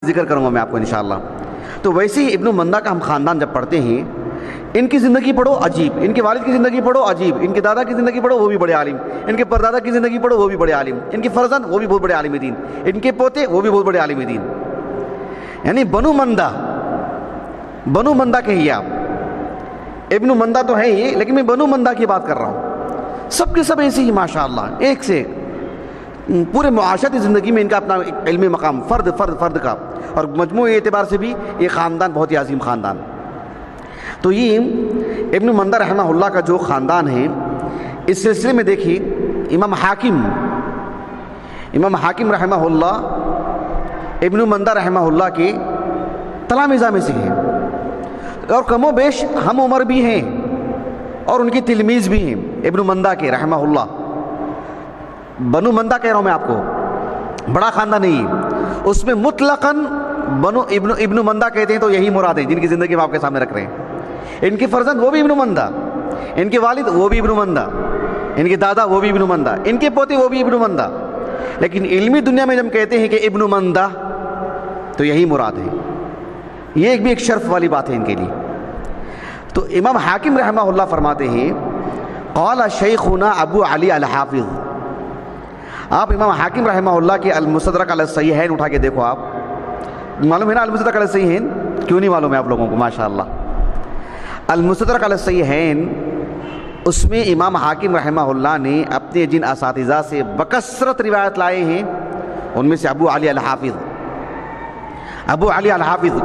ذکر کروں گا میں آپ کو انشاءاللہ۔ تو ویسے ہی ابن مندہ کا ہم خاندان جب پڑھتے ہیں، ان کی زندگی پڑھو عجیب، ان کے والد کی زندگی پڑھو عجیب، ان کے دادا کی زندگی پڑھو وہ بھی بڑے عالم، ان کے پردادا کی زندگی پڑھو وہ بھی بڑے عالم، ان کے فرزند وہ بھی بہت بڑے عالم دین، ان کے پوتے وہ بھی بہت بڑے عالم دین، یعنی بنو مندہ کہیے آپ، ابن مندہ تو ہے ہی لیکن میں بنو مندہ کی بات کر رہا ہوں۔ سب کے سب ایسے ہی ماشاءاللہ، ایک سے پورے معاشرتی زندگی میں ان کا اپنا علمی مقام فرد کا، اور مجموعی اعتبار سے بھی یہ خاندان بہت ہی عظیم خاندان۔ تو یہ ابن مندہ رحمہ اللہ کا جو خاندان ہے، اس سلسلے میں دیکھیے امام حاکم رحمہ اللہ ابن مندہ رحمہ اللہ کے تلامذہ میں سے ہیں، اور کم و بیش ہم عمر بھی ہیں اور ان کی تلمیذ بھی ہیں ابن مندہ کے رحمہ اللہ۔ بنو مندہ کہہ رہا ہوں میں آپ کو، بڑا خاندان نہیں ہے، اس میں مطلقاً ابن مندہ کہتے ہیں تو یہی مراد ہیں جن کی زندگی ہم آپ کے سامنے رکھ رہے ہیں۔ ان کے فرزند وہ بھی ابن مندہ، ان کے والد وہ بھی ابن مندہ، ان کے دادا وہ بھی ابن مندہ، ان کے پوتے وہ بھی ابن مندہ، لیکن علمی دنیا میں جب کہتے ہیں کہ ابن مندہ تو یہی مراد ہے۔ یہ بھی ایک شرف والی بات ہے ان کے لیے۔ تو امام حاکم رحمہ اللہ فرماتے ہیں قال شیخنا ابو علی الحافظ۔ آپ امام حاکم رحمہ اللہ کے المستدرک علی الصحیحین اٹھا کے دیکھو، آپ معلوم ہے نا المستدرک علی الصحیحین؟ کیوں نہیں معلوم ہے آپ لوگوں کو؟ ماشاءاللہ المستدرک علی الصحیحین، اس میں امام حاکم رحمہ اللہ نے اپنے جن اساتذہ سے بکثرت روایت لائے ہیں ان میں سے ابو علی الحافظ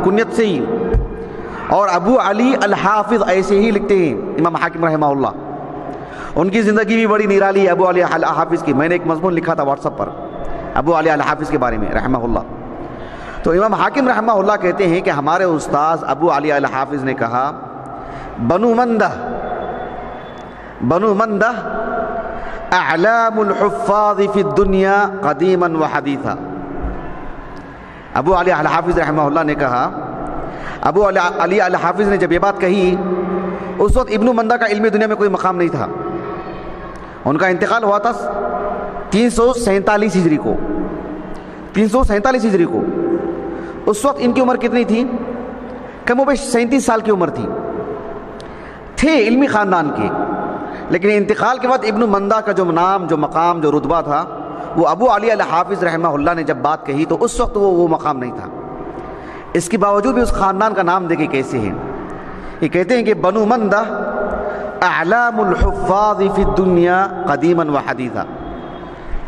کنیت سے ہی، اور ابو علی الحافظ ایسے ہی لکھتے ہیں امام حاکم رحمہ اللہ۔ ان کی زندگی بھی بڑی نرالی ہے ابو علی الحافظ کی، میں نے ایک مضمون لکھا تھا واٹس ایپ پر ابو علی الحافظ کے بارے میں رحمہ اللہ۔ تو امام حاکم رحمہ اللہ کہتے ہیں کہ ہمارے استاذ ابو علی الحافظ نے کہا بنو مندہ اعلام الحفاظ فی الدنیا قدیما و حدیثا۔ ابو علی الحافظ رحمہ اللہ نے کہا، ابو علی الحافظ نے جب یہ بات کہی اس وقت ابن مندہ کا علم دنیا میں کوئی مقام نہیں تھا، ان کا انتقال ہوا تھا 347 ہجری کو، 347 ہجری کو۔ اس وقت ان کی عمر کتنی تھی؟ کم و بیش 37 سال کی عمر تھے علمی خاندان کے، لیکن انتقال کے بعد ابن مندہ کا جو نام، جو مقام، جو رتبہ تھا، وہ ابو علی الحافظ رحمہ اللہ نے جب بات کہی تو اس وقت وہ مقام نہیں تھا۔ اس کے باوجود بھی اس خاندان کا نام دیکھیں کیسے ہیں۔ یہ کہتے ہیں کہ بنو مندہ اعلام الحفاظ فی الدنیا قدیما و حدیثا،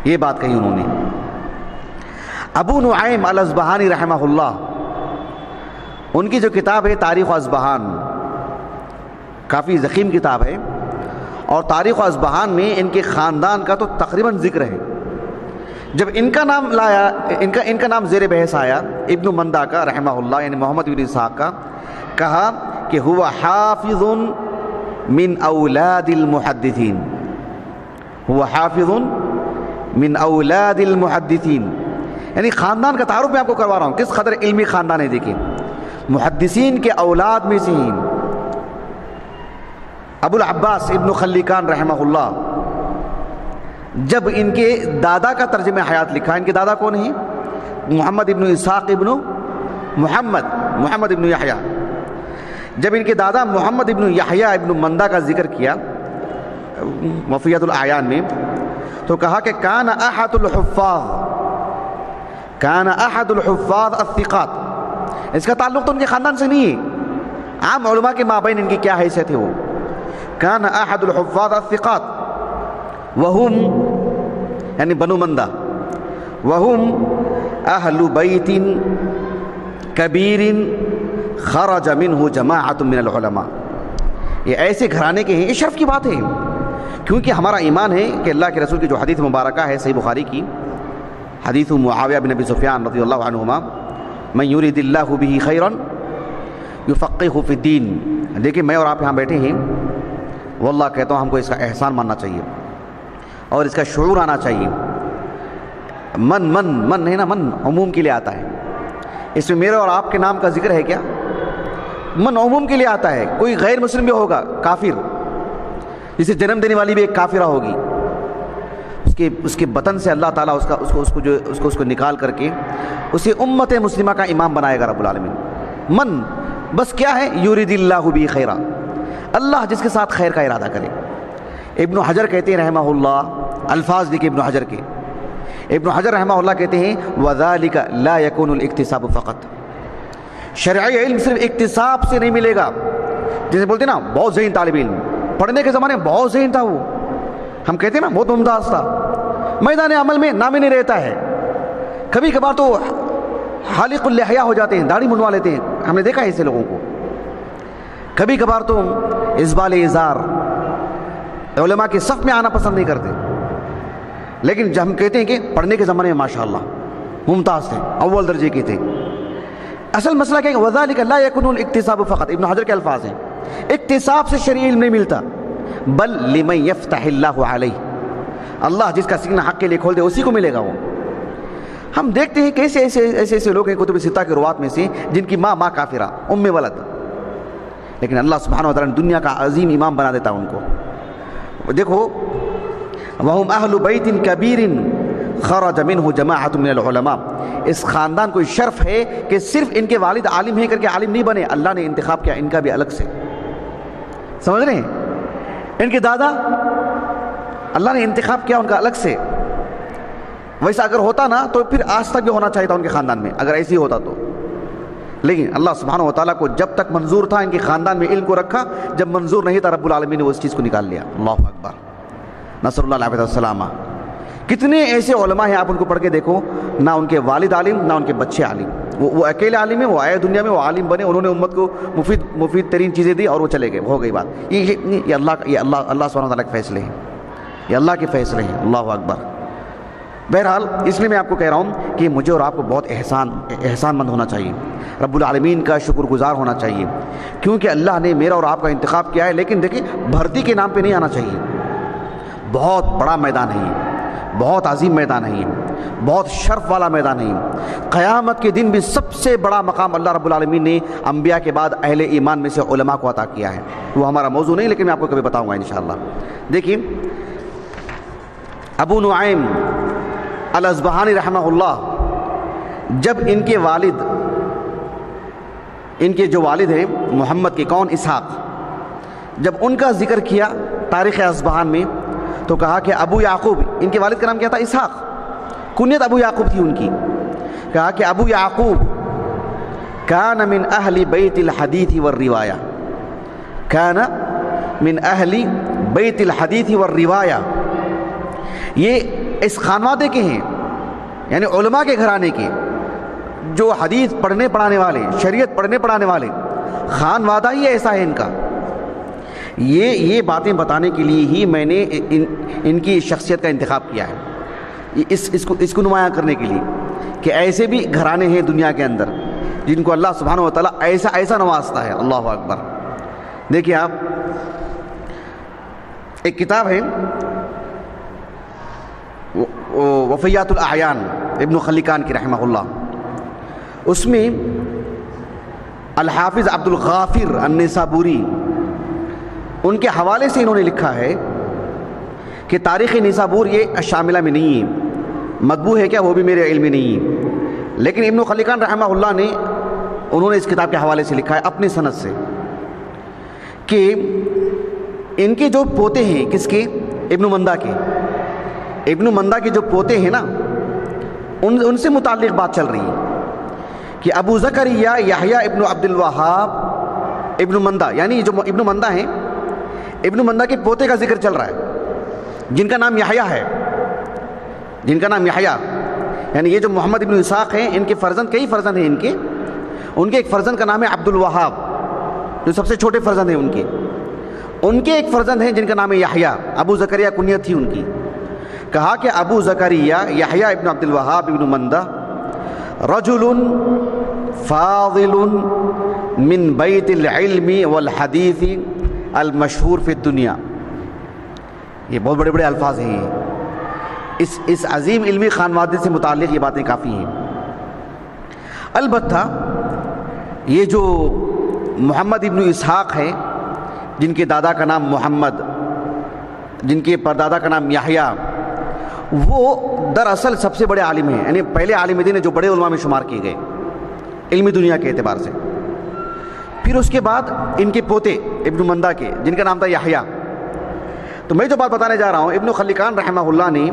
یہ بات کہی انہوں نے۔ ابو نعیم الاصبہانی رحمہ اللہ، ان کی جو کتاب ہے تاریخ اصبہان، کافی ضخیم کتاب ہے، اور تاریخ اصبہان میں ان کے خاندان کا تو تقریباً ذکر ہے۔ جب ان کا نام لایا، ان کا نام زیر بحث آیا ابن مندہ کا رحمہ اللہ، یعنی محمد بن اسحاق کا، کہا کہ هو حافظ من اولاد المحدثین، هو حافظ من اولاد المحدثین، یعنی خاندان کا تعارف میں آپ کو کروا رہا ہوں کس قدر علمی خاندان ہے۔ دیکھیں محدثین کے اولاد میں سے ہیں۔ ابو العباس ابن خلیقان رحمہ اللہ، جب ان کے دادا کا ترجمہ حیات لکھا، ان کے دادا کون ہیں؟ محمد ابن اسحاق ابن محمد ابن یحییٰ۔ جب ان کے دادا محمد ابن یحییٰ ابن مندہ کا ذکر کیا وفیت الاعیان میں، تو کہا کہ کان احد الحفاظ الثقات۔ اس کا تعلق تو ان کے خاندان سے نہیں ہے، عام علماء کے مابین ان کی کیا حیثیت ہے وہ۔ کان احد الحفاظ الثقات وہم، یعنی بنو مندہ، وہم اہل بیت کبیر خرج منہ جماعت من العلماء۔ یہ ایسے گھرانے کے ہیں، یہ شرف کی بات ہے، کیونکہ ہمارا ایمان ہے کہ اللہ کے رسول کی جو حدیث مبارکہ ہے صحیح بخاری کی، حدیث معاویہ بن ابی سفیان رضی اللہ عنہما، من یرید اللہ بہ خیرا یفقہہ فی الدین۔ دیکھیں میں اور آپ یہاں بیٹھے ہیں، واللہ کہتا ہوں ہم کو اس کا احسان ماننا چاہیے اور اس کا شعور آنا چاہیے۔ من ہے نا، من عموم کے لیے آتا ہے، اس میں میرے اور آپ کے نام کا ذکر ہے کیا؟ من عموم کے لیے آتا ہے، کوئی غیر مسلم بھی ہوگا کافر، جسے جنم دینے والی بھی ایک کافرہ ہوگی، اس کے بطن سے اللہ تعالیٰ اس کو نکال کر کے اسے امت مسلمہ کا امام بنائے گا رب العالمین۔ من، بس کیا ہے؟ یرید اللہ بہ خیرا، اللہ جس کے ساتھ خیر کا ارادہ کرے۔ ابن حجر کہتے ہیں رحمہ اللہ، الفاظ دیکھیں ابن حجر کے، ابن حجر رحمہ اللہ کہتے ہیں وَذَلِكَ لَا يَكُونُ الْاِكْتِسَابُ فَقَط، شرعی علم صرف اکتساب سے نہیں ملے گا۔ جیسے بولتے ہیں نا بہت ذہین طالب علم، پڑھنے کے زمانے میں بہت ذہین تھا، وہ ہم کہتے ہیں نا بہت ممتاز تھا، میدان عمل میں نام ہی نہیں رہتا ہے، کبھی کبھار تو حالق اللحیہ ہو جاتے ہیں، داڑھی منڈوا لیتے ہیں، ہم نے دیکھا ہے ایسے لوگوں کو، کبھی کبھار تو اسبال ازار، علماء کے صف میں آنا پسند نہیں کرتے، لیکن جب ہم کہتے ہیں کہ پڑھنے کے زمانے میں ماشاءاللہ ممتاز تھے، اول درجے کے تھے۔ اصل مسئلہ کیا ہے؟ وَذَلِكَ لَا يَكُونُ الْاِكْتِسَابُ فَقَط، ابن حجر کے الفاظ ہیں، اکتساب سے شرعی علم نہیں ملتا، بل لِمَن يَفْتَحِ اللَّهُ عَلَيْهِ، اللہ جس کا سینہ حق کے لیے کھول دے اسی کو ملے گا وہ۔ ہم دیکھتے ہیں کہ ایسے لوگ ہیں کتب ستہ کے روات میں سے جن کی ماں کافرہ، ام ولد، لیکن اللہ سبحانہ وتعالی نے دنیا کا عظیم امام بنا دیتا ان کو۔ دیکھو وَهُمْ أَهْلُ بَيْتٍ كَبِيرٍ خَرَجَ مِنْهُ جَمَاعَةٌ مِنَ الْعُلَمَاء، اس خاندان کو شرف ہے کہ صرف ان کے والد عالم ہیں کر کے عالم نہیں بنے، اللہ نے انتخاب کیا ان کا بھی الگ سے، سمجھ رہے ہیں؟ ان کے دادا اللہ نے انتخاب کیا ان کا الگ سے، ویسا اگر ہوتا نا تو پھر آج تک بھی ہونا چاہیے تھا ان کے خاندان میں، اگر ایسی ہوتا تو، لیکن اللہ سبحانہ وتعالیٰ کو جب تک منظور تھا ان کے خاندان میں علم کو رکھا، جب منظور نہیں تھا رب العالمین نے اس چیز کو نکال لیا۔ اللہ اکبر، نصر اللہ علیہ السلام۔ کتنے ایسے علماء ہیں آپ ان کو پڑھ کے دیکھو، نہ ان کے والد عالم نہ ان کے بچے عالم، وہ اکیلے عالم ہیں، وہ آئے دنیا میں، وہ عالم بنے، انہوں نے امت کو مفید ترین چیزیں دی اور وہ چلے گئے، ہو گئی بات۔ یہ اللہ سبحانہ وتعالیٰ کے فیصلے ہیں، یہ اللہ کے فیصلے ہیں۔ اللہ اکبر۔ بہرحال اس لیے میں آپ کو کہہ رہا ہوں کہ مجھے اور آپ کو بہت احسان مند ہونا چاہیے، رب العالمین کا شکر گزار ہونا چاہیے، کیونکہ اللہ نے میرا اور آپ کا انتخاب کیا ہے۔ لیکن دیکھیں بھرتی کے نام پہ نہیں آنا چاہیے، بہت بڑا میدان ہے یہ، بہت عظیم میدان ہے یہ، بہت شرف والا میدان ہے یہ۔ قیامت کے دن بھی سب سے بڑا مقام اللہ رب العالمین نے انبیاء کے بعد اہل ایمان میں سے علماء کو عطا کیا ہے، وہ ہمارا موضوع نہیں، لیکن میں آپ کو کبھی بتاؤں گا انشاءاللہ۔ دیکھیے ابو نعیم الاصبہانی رحمہ اللہ، جب ان کے والد، ان کے جو والد ہیں محمد کے، کون؟ اسحاق، جب ان کا ذکر کیا تاریخ اصبہان میں تو کہا کہ ابو یعقوب، ان کے والد کا نام کیا تھا؟ اسحاق، کنیت ابو یعقوب تھی ان کی، کہا کہ ابو یعقوب کان من اہل بیت الحدیث والروایہ، کان من اہل بیت الحدیث والروایہ، یہ اس خانوادے کے ہیں، یعنی علماء کے گھرانے کے، جو حدیث پڑھنے پڑھانے والے، شریعت پڑھنے پڑھانے والے، خانوادہ ہی ایسا ہے ان کا۔ یہ باتیں بتانے کے لیے ہی میں نے ان کی شخصیت کا انتخاب کیا ہے، اس کو نمایاں کرنے کے لیے کہ ایسے بھی گھرانے ہیں دنیا کے اندر جن کو اللہ سبحانہ و تعالیٰ ایسا نوازتا ہے۔ اللہ اکبر۔ دیکھیے آپ، ایک کتاب ہے وفیات الاعیان ابن خلیقان کی رحمہ اللہ، اس میں الحافظ عبد الغافر النیسابوری، ان کے حوالے سے انہوں نے لکھا ہے کہ تاریخ نیسابور یہ شاملہ میں نہیں ہے، مطبوع ہے کیا وہ بھی میرے علم میں نہیں ہے، لیکن ابن خلیقان رحمہ اللہ نے انہوں نے اس کتاب کے حوالے سے لکھا ہے اپنی سند سے کہ ان کے جو پوتے ہیں، کس کے؟ ابن مندہ کے، ابن مندہ کے جو پوتے ہیں نا، ان سے متعلق بات چل رہی ہے کہ ابو زکریا یحییٰ ابن عبد الوہاب ابن مندہ، یعنی جو ابن مندہ ہیں، ابن مندہ کے پوتے کا ذکر چل رہا ہے جن کا نام یحییٰ ہے، جن کا نام یحییٰ، یعنی یہ جو محمد ابن اسحاق ہیں، ان کے فرزند، کئی فرزند ہیں ان کے ایک فرزند کا نام ہے عبد الوہاب، جو سب سے چھوٹے فرزند ہیں ان کے ایک فرزند ہیں جن کا نام ہے یحییٰ، ابو زکریا کنیت تھی ان کی۔ کہا کہ ابو زکریا یحییٰ ابن عبد الوہاب ابن مندہ رجل فاضل من بیت العلم والحدیث المشہور فی الدنیا، یہ بہت بڑے بڑے الفاظ ہیں، اس عظیم علمی خانوادے سے متعلق یہ باتیں کافی ہیں۔ البتہ یہ جو محمد ابن اسحاق ہیں، جن کے دادا کا نام محمد، جن کے پردادا کا نام یحییٰ، وہ دراصل سب سے بڑے عالم ہیں، یعنی پہلے عالم دین ہیں جو بڑے علماء میں شمار کیے گئے علمی دنیا کے اعتبار سے۔ پھر اس کے بعد ان کے پوتے ابن مندہ کے، جن کا نام تھا یحییٰ۔ تو میں جو بات بتانے جا رہا ہوں، ابن خلکان رحمہ اللہ نے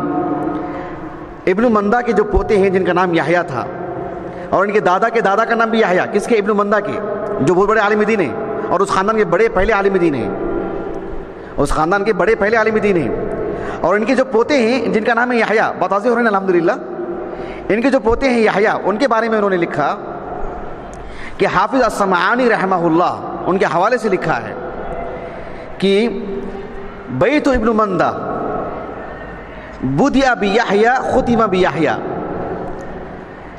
ابن مندہ کے جو پوتے ہیں جن کا نام یحییٰ تھا، اور ان کے دادا کے دادا کا نام بھی یحییٰ، کس کے؟ ابن مندہ کے، جو بہت بڑے عالم دین ہیں اور اس خاندان کے بڑے پہلے عالم دین ہیں، اس خاندان کے بڑے پہلے عالم دین ہیں۔ اور ان کے جو پوتے ہیں جن کا نام ہے یحییٰ، بات واضح ہو رہے ہیں الحمدللہ، ان کے جو پوتے ہیں یحییٰ، ان کے بارے میں انہوں نے لکھا کہ حافظ السمعانی رحمہ اللہ ان کے حوالے سے لکھا ہے کہ بیت ابن مندہ بدأ بیحییٰ ختم بیحییٰ،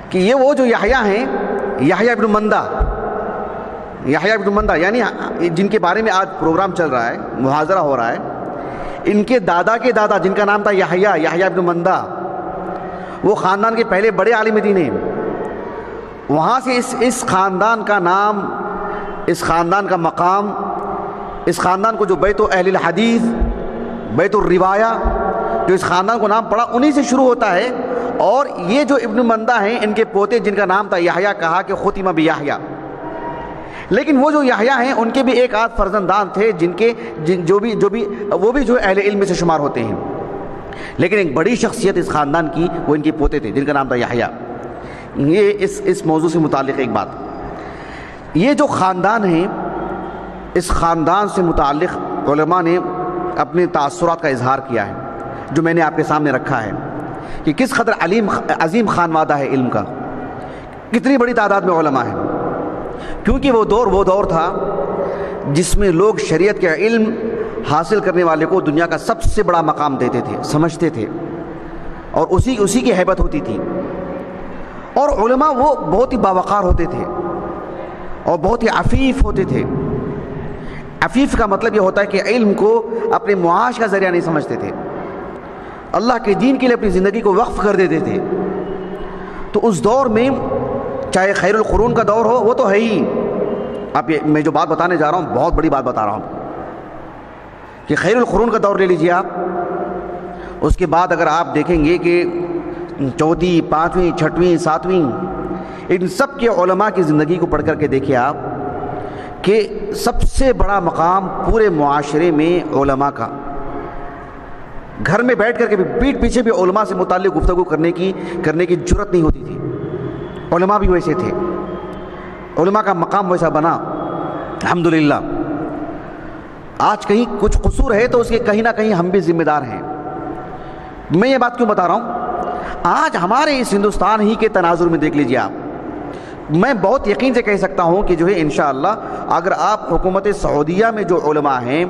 کہ یہ وہ جو یحییٰ ہیں، یحییٰ ابن مندہ، یحییٰ ابن مندہ یعنی جن کے بارے میں آج پروگرام چل رہا ہے، محاضرہ ہو رہا ہے، ان کے دادا کے دادا جن کا نام تھا یحییٰ، یحییٰ ابن مندہ، وہ خاندان کے پہلے بڑے عالم دین ہیں۔ وہاں سے اس خاندان کا نام، اس خاندان کا مقام، اس خاندان کو جو بیت اہل الحدیث، بیت الروایہ، جو اس خاندان کو نام پڑا، انہی سے شروع ہوتا ہے۔ اور یہ جو ابن مندہ ہیں، ان کے پوتے جن کا نام تھا یحییٰ، کہا کہ ختم بیحییٰ۔ لیکن وہ جو یحییٰ ہیں ان کے بھی ایک آدھ فرزندان تھے جن کے جو بھی وہ بھی جو اہل علم میں سے شمار ہوتے ہیں، لیکن ایک بڑی شخصیت اس خاندان کی وہ ان کے پوتے تھے جن کا نام تھا یحییٰ۔ یہ اس موضوع سے متعلق ایک بات، یہ جو خاندان ہے، اس خاندان سے متعلق علماء نے اپنے تاثرات کا اظہار کیا ہے، جو میں نے آپ کے سامنے رکھا ہے کہ کس قدر عظیم خانوادہ ہے علم کا، کتنی بڑی تعداد میں علماء ہیں، کیونکہ وہ دور تھا جس میں لوگ شریعت کے علم حاصل کرنے والے کو دنیا کا سب سے بڑا مقام دیتے تھے، سمجھتے تھے، اور اسی کی ہیبت ہوتی تھی۔ اور علماء وہ بہت ہی باوقار ہوتے تھے اور بہت ہی عفیف ہوتے تھے۔ عفیف کا مطلب یہ ہوتا ہے کہ علم کو اپنے معاش کا ذریعہ نہیں سمجھتے تھے، اللہ کے دین کے لیے اپنی زندگی کو وقف کر دیتے تھے۔ تو اس دور میں چاہے خیر القرون کا دور ہو، وہ تو ہے ہی، اب میں جو بات بتانے جا رہا ہوں بہت بڑی بات بتا رہا ہوں کہ خیر القرون کا دور لے لیجئے آپ، اس کے بعد اگر آپ دیکھیں گے کہ چوتھی، پانچویں، چھٹویں، ساتویں، ان سب کے علماء کی زندگی کو پڑھ کر کے دیکھیں آپ کہ سب سے بڑا مقام پورے معاشرے میں علماء کا، گھر میں بیٹھ کر کے بھی پیٹھ پیچھے بھی علماء سے متعلق گفتگو کرنے کی جرت نہیں ہوتی تھی۔ علماء بھی ویسے تھے، علماء کا مقام ویسا بنا الحمدللہ۔ آج کہیں کچھ قصور ہے تو اس کے کہیں نہ کہیں ہم بھی ذمہ دار ہیں۔ میں یہ بات کیوں بتا رہا ہوں؟ آج ہمارے اس ہندوستان ہی کے تناظر میں دیکھ لیجئے آپ، میں بہت یقین سے کہہ سکتا ہوں کہ جو ہے انشاءاللہ اگر آپ حکومت سعودیہ میں جو علماء ہیں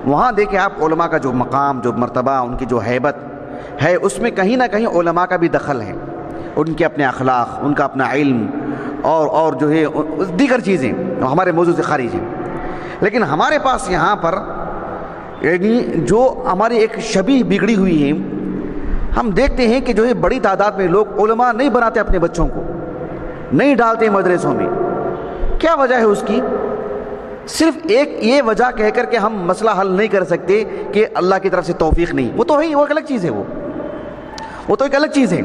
وہاں دیکھیں آپ، علماء کا جو مقام، جو مرتبہ، ان کی جو ہیبت ہے، اس میں کہیں نہ کہیں علماء کا بھی دخل ہے، ان کے اپنے اخلاق، ان کا اپنا علم اور جو ہے دیگر چیزیں ہمارے موضوع سے خارج ہیں۔ لیکن ہمارے پاس یہاں پر یعنی جو ہماری ایک شبیہ بگڑی ہوئی ہے، ہم دیکھتے ہیں کہ جو ہے بڑی تعداد میں لوگ علماء نہیں بناتے، اپنے بچوں کو نہیں ڈالتے مدرسوں میں۔ کیا وجہ ہے اس کی؟ صرف ایک یہ وجہ کہہ کر کے ہم مسئلہ حل نہیں کر سکتے کہ اللہ کی طرف سے توفیق نہیں، وہ تو ہے، وہ ایک الگ چیز ہے، وہ تو ایک الگ چیز ہے۔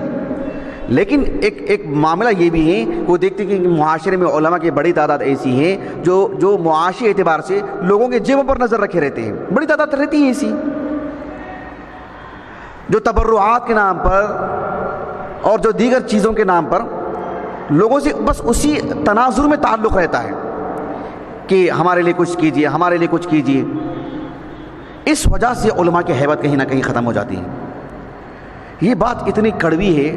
لیکن ایک معاملہ یہ بھی ہے، وہ دیکھتے ہیں کہ معاشرے میں علماء کی بڑی تعداد ایسی ہیں جو معاشی اعتبار سے لوگوں کے جیبوں پر نظر رکھے رہتے ہیں، بڑی تعداد رہتی ہے ایسی، جو تبرعات کے نام پر اور جو دیگر چیزوں کے نام پر لوگوں سے بس اسی تناظر میں تعلق رہتا ہے کہ ہمارے لیے کچھ کیجیے، ہمارے لیے کچھ کیجیے۔ اس وجہ سے علماء کی ہیبت کہیں نہ کہیں ختم ہو جاتی ہے۔ یہ بات اتنی کڑوی ہے،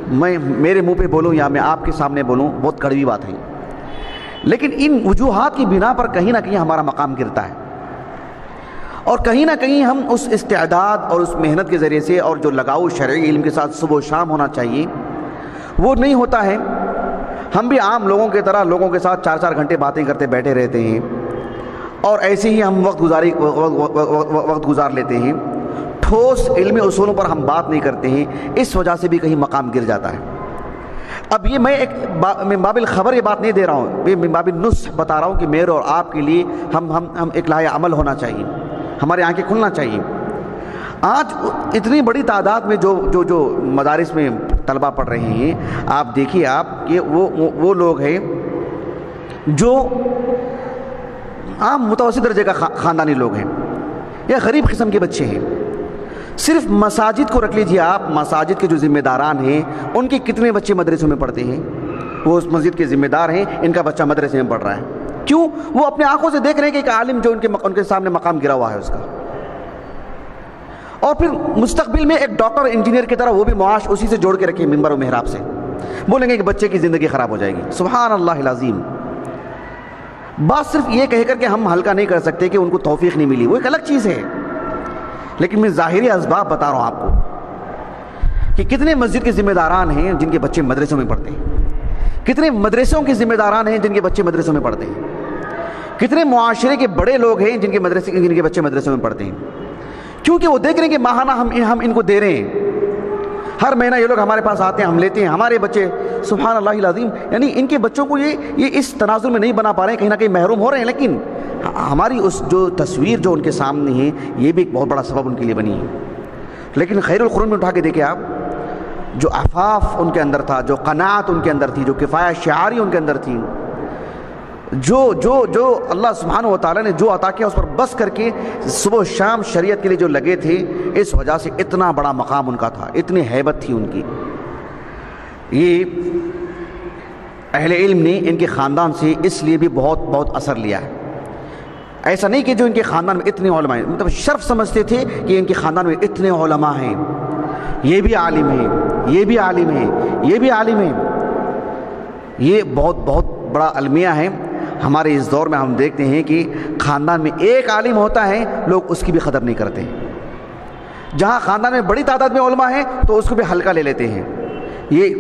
میں میرے منہ پہ بولوں یا میں آپ کے سامنے بولوں، بہت کڑوی بات ہے، لیکن ان وجوہات کی بنا پر کہیں نہ کہیں ہمارا مقام گرتا ہے، اور کہیں نہ کہیں ہم اس استعداد اور اس محنت کے ذریعے سے اور جو لگاؤ شرعی علم کے ساتھ صبح و شام ہونا چاہیے وہ نہیں ہوتا ہے۔ ہم بھی عام لوگوں کی طرح لوگوں کے ساتھ 4 گھنٹے باتیں کرتے بیٹھے رہتے ہیں، اور ایسے ہی ہم وقت گزار لیتے ہیں، ٹھوس علمی اصولوں پر ہم بات نہیں کرتے ہیں، اس وجہ سے بھی کہیں مقام گر جاتا ہے۔ اب یہ میں باب الخبر یہ بات نہیں دے رہا ہوں، میں باب النصح بتا رہا ہوں کہ میرے اور آپ کے لیے ہم ایک لاہ عمل ہونا چاہیے، ہمارے آنکھیں کھلنا چاہیے۔ آج اتنی بڑی تعداد میں جو مدارس میں طلبہ پڑھ رہے ہیں، آپ دیکھیے آپ کہ وہ لوگ ہیں جو عام متوسط درجے کا خاندانی لوگ ہیں یا غریب قسم کے بچے ہیں۔ صرف مساجد کو رکھ لیجیے آپ، مساجد کے جو ذمہ داران ہیں ان کے کتنے بچے مدرسوں میں پڑھتے ہیں؟ وہ اس مسجد کے ذمہ دار ہیں، ان کا بچہ مدرسے میں پڑھ رہا ہے، کیوں؟ وہ اپنے آنکھوں سے دیکھ رہے ہیں کہ ایک عالم جو ان کے سامنے مقام گرا ہوا ہے اس کا، اور پھر مستقبل میں ایک ڈاکٹر انجینئر کی طرح وہ بھی معاش اسی سے جوڑ کے رکھے منبر و محراب سے، بولیں گے کہ بچے کی زندگی خراب ہو جائے گی۔ سبحان اللہ العظیم۔ بات صرف یہ کہہ کر کے ہم ہلکا نہیں کر سکتے کہ ان کو توفیق نہیں ملی، وہ ایک الگ چیز ہے، لیکن میں ظاہری اسباب بتا رہا ہوں آپ کو کہ کتنے مسجد کے ذمہ داران ہیں جن کے بچے مدرسوں میں پڑھتے ہیں، کتنے مدرسوں کے ذمہ داران ہیں جن کے بچے مدرسوں میں پڑھتے ہیں، کتنے معاشرے کے بڑے لوگ ہیں جن کے بچے مدرسوں میں پڑھتے ہیں، کیونکہ وہ دیکھ رہے ہیں کہ ماہانہ ہم ان کو دے رہے ہیں، ہر مہینہ یہ لوگ ہمارے پاس آتے ہیں، ہم لیتے ہیں، ہمارے بچے سبحان اللہ العظیم، یعنی ان کے بچوں کو یہ اس تناظر میں نہیں بنا پا رہے ہیں، کہیں نہ کہیں محروم ہو رہے ہیں، لیکن ہماری اس جو تصویر جو ان کے سامنے ہے یہ بھی ایک بہت بڑا سبب ان کے لیے بنی ہے۔ لیکن خیر القرون میں اٹھا کے دیکھیں آپ، جو عفاف ان کے اندر تھا، جو قناعت ان کے اندر تھی، جو کفایت شعاری ان کے اندر تھی، جو اللہ سبحانہ و تعالیٰ نے جو عطا کیا اس پر بس کر کے صبح و شام شریعت کے لیے جو لگے تھے، اس وجہ سے اتنا بڑا مقام ان کا تھا، اتنی ہیبت تھی ان کی۔ یہ اہل علم نے ان کے خاندان سے اس لیے بھی بہت بہت اثر لیا ہے۔ ایسا نہیں کہ جو ان کے خاندان میں اتنے علماء ہیں، مطلب شرف سمجھتے تھے کہ ان کے خاندان میں اتنے علماء ہیں، یہ بھی عالم ہیں، یہ بھی عالم ہیں، یہ بھی عالم ہیں۔ یہ بہت بہت بڑا المیہ ہے۔ ہمارے اس دور میں ہم دیکھتے ہیں کہ خاندان میں ایک عالم ہوتا ہے، لوگ اس کی بھی قدر نہیں کرتے، جہاں خاندان میں بڑی تعداد میں علماء ہیں تو اس کو بھی ہلکا لے لیتے ہیں۔ یہ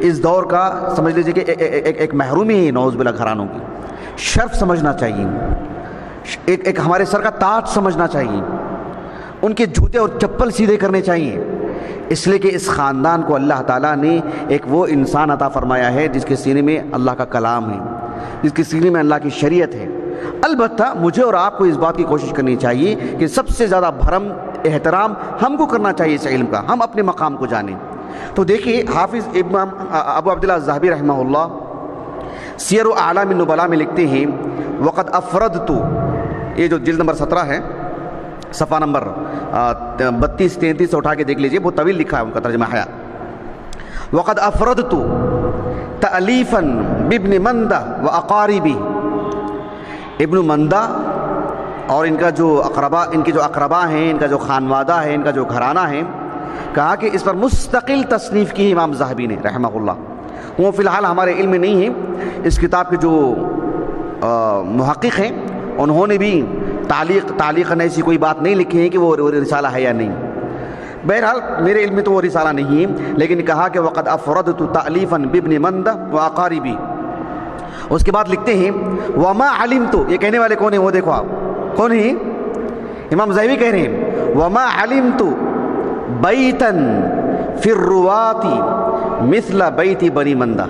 اس دور کا سمجھ لیجیے کہ ایک محرومی ہے نعوذ باللہ گھرانوں کی۔ شرف سمجھنا چاہیے، ایک ہمارے سر کا تاج سمجھنا چاہیے، ان کے جوتے اور چپل سیدھے کرنے چاہیے، اس لیے کہ اس خاندان کو اللہ تعالیٰ نے ایک وہ انسان عطا فرمایا ہے جس کے سینے میں اللہ کا کلام ہے، جس کے سینے میں اللہ کی شریعت ہے۔ البتہ مجھے اور آپ کو اس بات کی کوشش کرنی چاہیے کہ سب سے زیادہ بھرم احترام ہم کو کرنا چاہیے اس علم کا، ہم اپنے مقام کو جانیں۔ تو دیکھیے حافظ امام ابو عبداللہ الذہبی رحمہ اللہ سیر اعلام النبلاء میں لکھتے ہیں، وقد افردت، یہ جو جلد نمبر 17 ہے، صفحہ نمبر 32-33 سے اٹھا کے دیکھ لیجئے، بہت طویل لکھا ہے ان کا ترجمہ حیات۔ وقد افردت تألیفا بابن مندہ و اقاربی، ابن مندہ اور ان کا جو اقربا ہیں، ان کا جو خانوادہ ہے، ان کا جو گھرانہ ہے، کہا کہ اس پر مستقل تصنیف کی امام ذہبی نے رحمہ اللہ۔ وہ فی الحال ہمارے علم میں نہیں ہے، اس کتاب کے جو محقق ہیں انہوں نے بھی تعلیقاً ایسی کوئی بات نہیں لکھی ہے کہ وہ رسالہ ہے یا نہیں۔ بہرحال میرے علم میں تو وہ رسالہ نہیں ہے، لیکن کہا کہ وقد افردت تألیفا بابن مندہ و اقاربی۔ اس کے بعد لکھتے ہیں وما علمت، یہ کہنے والے کون ہیں وہ دیکھو آپ کون ہیں، امام ذہبی کہہ رہے ہیں وما علمت بیتا فی الرواۃ مثل بیت بنی مندہ۔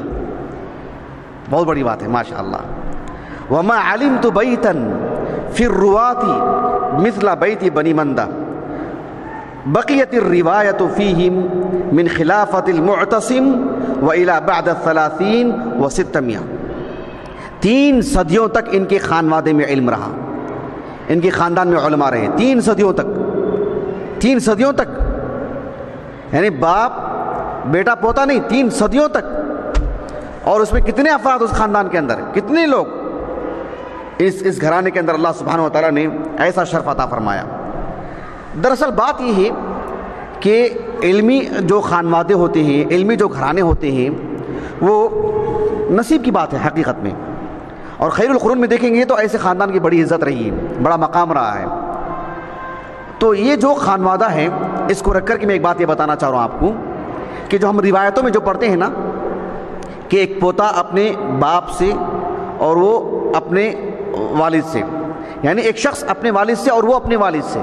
بہت بڑی بات ہے ماشاءاللہ۔ وما علمت بیتا فی الرواۃ مثل بیت بنی مندہ بقیت الروایت فیہم من خلافت المعتصم وإلی بعد 30 و 600۔ 3 صدیوں تک ان کے خانوادے میں علم رہا، ان کے خاندان میں علماء رہے 3 صدیوں تک، 3 صدیوں تک، یعنی باپ بیٹا پوتا نہیں، 3 صدیوں تک۔ اور اس میں کتنے افراد اس خاندان کے اندر، کتنے لوگ اس گھرانے کے اندر اللہ سبحانہ و تعالیٰ نے ایسا شرف عطا فرمایا۔ دراصل بات یہ ہے کہ علمی جو خانوادے ہوتے ہیں، علمی جو گھرانے ہوتے ہیں، وہ نصیب کی بات ہے حقیقت میں۔ اور خیر القرون میں دیکھیں گے تو ایسے خاندان کی بڑی عزت رہی ہے، بڑا مقام رہا ہے۔ تو یہ جو خانوادہ ہے اس کو رکھ کر کے میں ایک بات یہ بتانا چاہ رہا ہوں آپ کو کہ جو ہم روایتوں میں جو پڑھتے ہیں نا کہ ایک پوتا اپنے باپ سے اور وہ اپنے والد سے، یعنی ایک شخص اپنے والد سے اور وہ اپنے والد سے،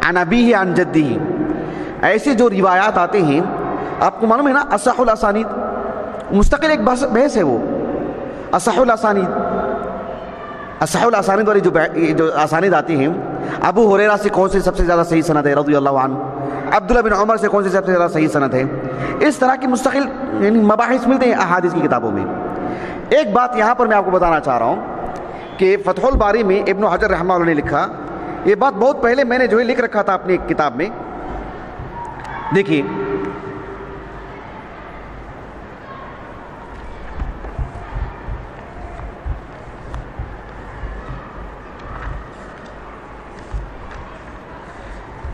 عن ابیہ عن جدہ، ایسے جو روایات آتے ہیں آپ کو معلوم ہے نا اصح الاسانید، مستقل ایک بحث ہے وہ اصح الاسانید، اصح الاسانید والی جو اسانید آتی ہیں ابو ہریرہ سے کون سی سب سے زیادہ صحیح سند ہے رضی اللہ عنہ، عبداللہ بن عمر سے کون سی سب سے زیادہ صحیح سند ہے. اس طرح کی مستقل یعنی مباحث ملتے ہیں احادیث کی کتابوں میں. ایک بات یہاں پر میں آپ کو بتانا چاہ رہا ہوں کہ فتح الباری میں ابن حجر رحمہ اللہ نے لکھا، یہ بات بہت پہلے میں نے جو ہے لکھ رکھا تھا اپنی ایک کتاب میں. دیکھیے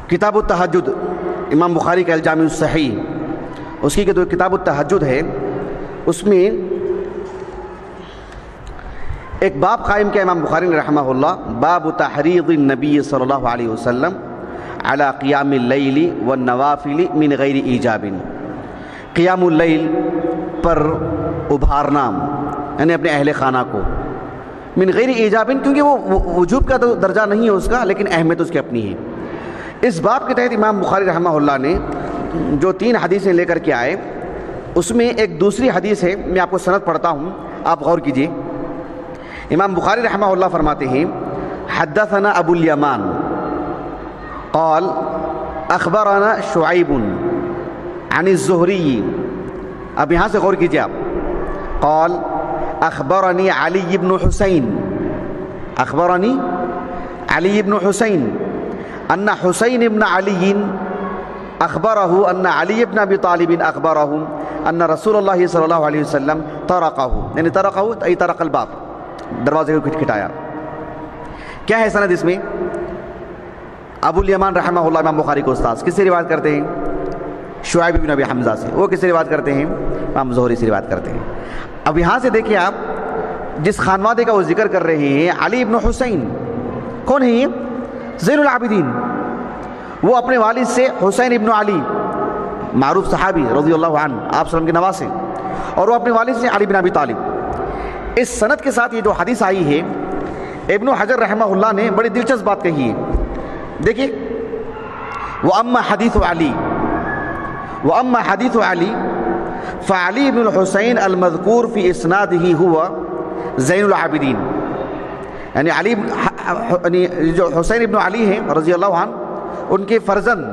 کتاب التہجد، امام بخاری کا الجامع الصحیح، اس کی جو کتاب التہجد ہے اس میں ایک باب قائم کیا امام بخاری نے رحمہ اللہ، باب تحریض النبی صلی اللہ علیہ وسلم علی قیام اللیل والنوافل من غیر ایجاب. قیام اللیل پر ابھارنا یعنی اپنے اہل خانہ کو، من غیر ایجاب کیونکہ وہ وجوب کا تو درجہ نہیں ہے اس کا، لیکن اہمیت اس کی اپنی ہے. اس باب کے تحت امام بخاری رحمہ اللہ نے جو 3 حدیثیں لے کر کے آئے، اس میں ایک دوسری حدیث ہے، میں آپ کو سند پڑھتا ہوں، آپ غور کیجئے. امام بخاری رحمہ اللہ فرماتے ہیں حدثنا ابو الیمان قال اخبرنا شعیب عن الزہری. اب یہاں سے غور کیجئے آپ. قال اخبرنی علی بن حسین، اخبرنی علی بن حسین ان حسین بن علی اخبرہ ان علی بن ابی طالب اخبرہ ان رسول اللہ صلی اللہ علیہ وسلم طرقہ، یعنی طرقہ ای طرق الباب، دروازے کو کھٹکھٹایا. کیا ہے سند اس میں؟ ابو الیمان رحمہ اللہ امام بخاری کو استاذ کس سے روایت کرتے ہیں؟ شعیب بن ابی حمزہ سے. وہ کس سے روایت کرتے ہیں؟ امام زہری سے روایت کرتے ہیں. اب یہاں سے دیکھیں آپ، جس خانوادے کا وہ ذکر کر رہے ہیں علی بن حسین، کون ہے یہ؟ زین العابدین. وہ اپنے والد سے حسین ابن علی معروف صحابی رضی اللہ عنہ، آپ صلی اللہ علیہ وسلم کے نواسے، اور وہ اپنے والد سے علی بن ابی طالب. اس سند کے ساتھ یہ جو حدیث آئی ہے، ابن حجر رحمہ اللہ نے بڑی دلچسپ بات کہی ہے. دیکھیے وَأَمَّا حَدِيثُ عَلِي وَأَمَّا حَدِيثُ عَلِي فَعَلِي بن الحسین المذکور فی اسنادہ ہوا زین العابدین. یعنی علی یعنی جو حسین ابن علی ہیں رضی اللہ عنہ، ان کے فرزند،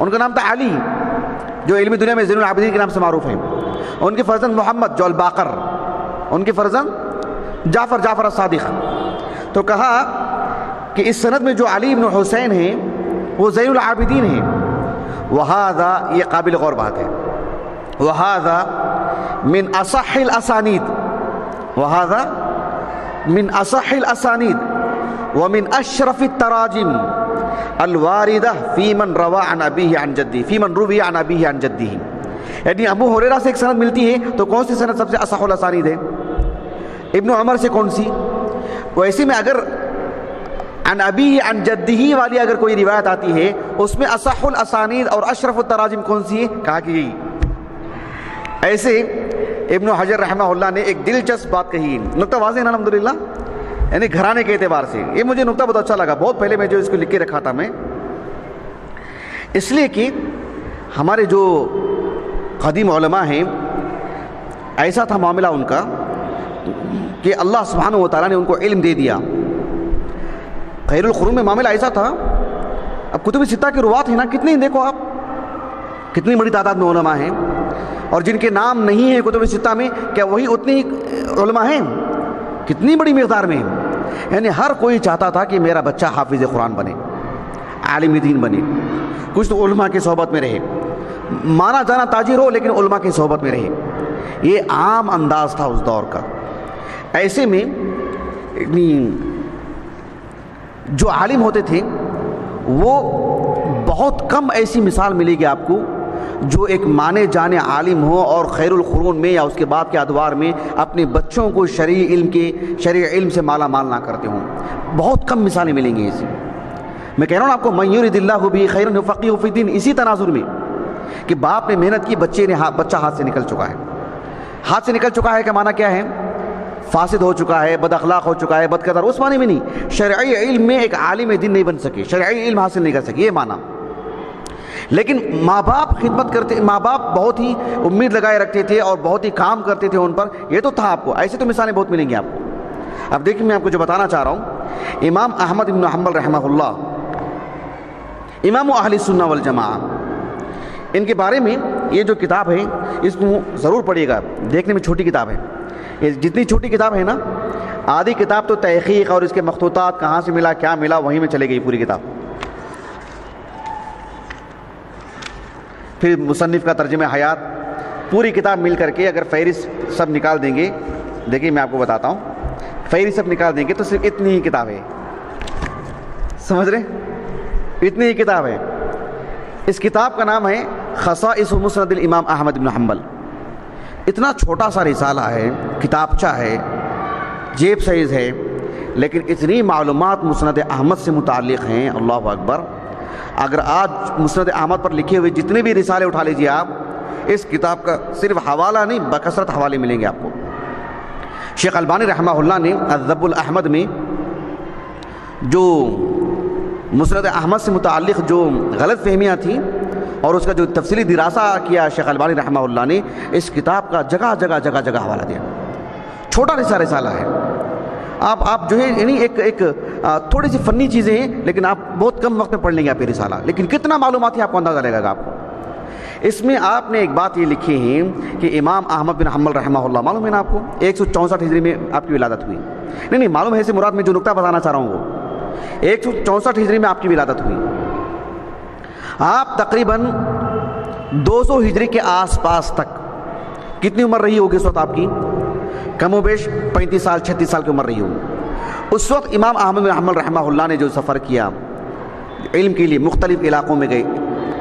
ان کا نام تھا علی جو علمی دنیا میں زین العابدین کے نام سے معروف ہیں. ان کے فرزند محمد جو الباقر، ان کے فرزند جعفر الصادق. تو کہا کہ اس سند میں جو علی بن حسین ہیں وہ زین العابدین ہیں. وہذا، یہ قابل غور بات ہے، وہذا من اصح الاسانید، وہذا من اصح الاسانید ومن اشرف التراجم الواردہ فی من روا عن ابیہ عن جدہ، فی من روی عن ابیہ عن جدہ. یعنی ابو ہریرہ سے ایک سند ملتی ہے تو کون سی سند سب سے اصح الاسانید ہے؟ ابن عمر سے کون سی؟ ویسے میں اگر عن ابیہ عن جدہ والی اگر کوئی روایت آتی ہے اس میں اصح الاسانید اور اشرف التراجم کون سی ہے؟ کہا کہ یہی. ایسے ابن حجر رحمہ اللہ نے ایک دلچسپ بات کہی، نقطہ واضح ہے نا الحمدللہ، یعنی گھرانے کے اعتبار سے یہ مجھے نقطہ بہت اچھا لگا. بہت پہلے میں جو اس کو لکھ کے رکھا تھا میں، اس لیے کہ ہمارے جو قدیم علماء ہیں ایسا تھا معاملہ ان کا کہ اللہ سبحانہ و تعالیٰ نے ان کو علم دے دیا. خیر القرون میں معاملہ ایسا تھا، اب کتب ستہ کے روات ہیں نا کتنے ہیں، دیکھو آپ کتنی بڑی تعداد میں علماء ہیں، اور جن کے نام نہیں ہیں کتب ستہ میں کیا وہی اتنے ہی علماء ہیں؟ کتنی بڑی مقدار میں. یعنی ہر کوئی چاہتا تھا کہ میرا بچہ حافظ قرآن بنے، عالم دین بنے، کچھ تو علماء کی صحبت میں رہے، مانا جانا تاجر ہو لیکن علماء کی صحبت میں رہے. یہ عام انداز تھا اس دور کا. ایسے میں جو عالم ہوتے تھے وہ بہت کم ایسی مثال ملے گی آپ کو جو ایک مانے جانے عالم ہو اور خیر القرون میں یا اس کے بعد کے ادوار میں اپنے بچوں کو شرعی علم سے مالا مال نہ کرتے ہوں. بہت کم مثالیں ملیں گی ایسی. میں کہہ رہا ہوں آپ کو من یرد اللہ بہ خیرا یفقہہ فی الدین، اسی تناظر میں کہ باپ نے محنت کی، بچہ ہاتھ سے نکل چکا ہے. ہاتھ سے نکل چکا ہے کا معنی کیا ہے؟ فاسد ہو چکا ہے، بد اخلاق ہو چکا ہے، بد کردار. اس معنی میں نہیں، شرعی علم میں ایک عالم دین نہیں بن سکے، شرعی علم حاصل نہیں کر سکے، یہ معنی. لیکن ماں باپ خدمت کرتے، ماں باپ بہت ہی امید لگائے رکھتے تھے اور بہت ہی کام کرتے تھے ان پر، یہ تو تھا. آپ کو ایسے تو مثالیں بہت ملیں گی آپ کو. اب دیکھیں میں آپ کو جو بتانا چاہ رہا ہوں امام احمد بن حنبل رحمہ اللہ امام اہل سنہ والجماعہ، ان کے بارے میں یہ جو کتاب ہے اس کو ضرور پڑھیے گا، دیکھنے میں چھوٹی کتاب ہے، یہ جتنی چھوٹی کتاب ہے نا، آدھی کتاب تو تحقیق اور اس کے مخطوطات کہاں سے ملا کیا ملا وہیں میں چلے گئی پوری کتاب، پھر مصنف کا ترجمہ حیات، پوری کتاب مل کر کے اگر فہرست سب نکال دیں گے، دیکھیے میں آپ کو بتاتا ہوں، فہرست سب نکال دیں گے تو صرف اتنی ہی کتاب ہے، سمجھ رہے، اتنی ہی کتاب ہے۔ اس کتاب کا نام ہے خصائص مسند الامام احمد بن حنبل، اتنا چھوٹا سا رسالہ ہے، کتابچہ ہے، جیب سائز ہے، لیکن اتنی معلومات مسند احمد سے متعلق ہیں، اللہ اکبر۔ اگر آج مسند احمد پر لکھے ہوئے جتنے بھی رسالے اٹھا لیجیے آپ، اس کتاب کا صرف حوالہ نہیں بکثرت حوالے ملیں گے آپ کو۔ شیخ البانی رحمہ اللہ نے الذب الاحمد میں جو مسند احمد سے متعلق جو غلط فہمیاں تھیں اور اس کا جو تفصیلی دراسہ کیا شیخ البانی رحمہ اللہ نے، اس کتاب کا جگہ جگہ حوالہ دیا، چھوٹا رسالہ ہے۔ آپ جو ہے یعنی ایک تھوڑی سی فنی چیزیں ہیں، لیکن آپ بہت کم وقت میں پڑھ لیں گے آپ یہ رسالہ، لیکن کتنا معلومات ہے آپ کو اندازہ لگے گا آپ کو۔ اس میں آپ نے ایک بات یہ لکھی ہے کہ امام احمد بن حنبل رحمہ اللہ، معلوم ہے نا آپ کو 164 ہجری میں آپ کی ولادت ہوئی، نہیں معلوم ہے، اسے مراد میں جو نقطہ بتانا چاہ رہا ہوں وہ 164 ہجری میں آپ کی ولادت ہوئی، آپ تقریباً 200 ہجری کے آس پاس تک کتنی عمر رہی ہوگی اس وقت آپ کی؟ کم و بیش 35 سال 36 سال کی عمر رہی ہوگی۔ اس وقت امام احمد بن حنبل رحمہ اللہ نے جو سفر کیا علم کے لیے، مختلف علاقوں میں گئے،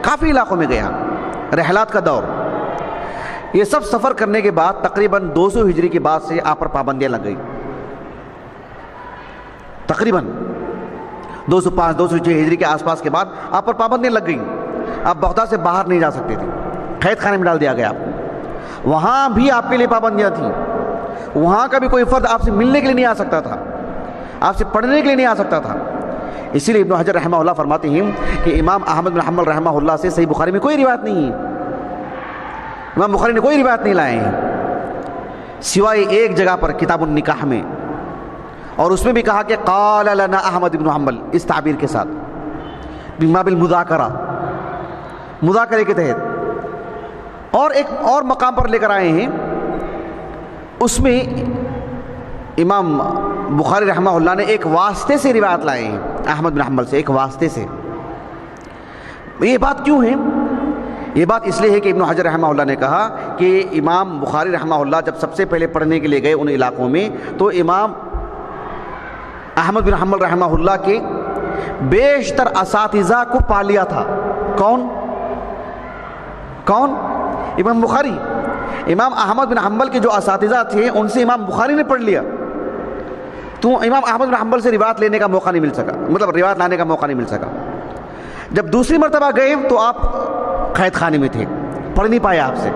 کافی علاقوں میں گیا، رحلات کا دور، یہ سب سفر کرنے کے بعد تقریباً 200 ہجری کے بعد سے آپ پر پابندیاں لگ گئی، تقریباً 205 206 ہجری کے آس پاس کے بعد آپ پر پابندیاں لگ گئیں، آپ بغداد سے باہر نہیں جا سکتے تھے، قید خانے میں ڈال دیا گیا آپ کو، وہاں بھی آپ کے لیے پابندیاں تھیں، وہاں کا بھی کوئی فرد آپ سے ملنے کے لیے نہیں آ سکتا تھا، آپ سے پڑھنے کے لیے نہیں آ سکتا تھا۔ اسی لیے ابن حجر رحمہ اللہ فرماتے ہیں کہ امام احمد بن حنبل رحمہ اللہ سے صحیح بخاری میں کوئی روایت نہیں ہے، امام بخاری نے کوئی روایت نہیں لائے ہیں سوائے ایک جگہ پر کتاب النکاح میں، اور اس میں بھی کہا کہ قال لنا احمد بن حنبل، اس تعبیر کے ساتھ بما بالمذاکرہ، مذاکرے کے تحت، اور ایک اور مقام پر لے کر آئے ہیں، اس میں امام بخاری رحمہ اللہ نے ایک واسطے سے روایت لائے ہیں احمد بن حنبل سے، ایک واسطے سے۔ یہ بات کیوں ہے؟ یہ بات اس لیے ہے کہ ابن حجر رحمہ اللہ نے کہا کہ امام بخاری رحمہ اللہ جب سب سے پہلے پڑھنے کے لیے گئے ان علاقوں میں، تو امام احمد بن حنبل رحمہ اللہ کے بیشتر اساتذہ کو پا لیا تھا۔ کون؟ امام بخاری۔ امام احمد بن حنبل کے جو اساتذہ تھے ان سے امام بخاری نے پڑھ لیا، تو امام احمد بن حنبل سے روایت لینے کا موقع نہیں مل سکا، مطلب روایت لانے کا موقع نہیں مل سکا۔ جب دوسری مرتبہ گئے تو آپ قید خانے میں تھے، پڑھ نہیں پائے آپ سے،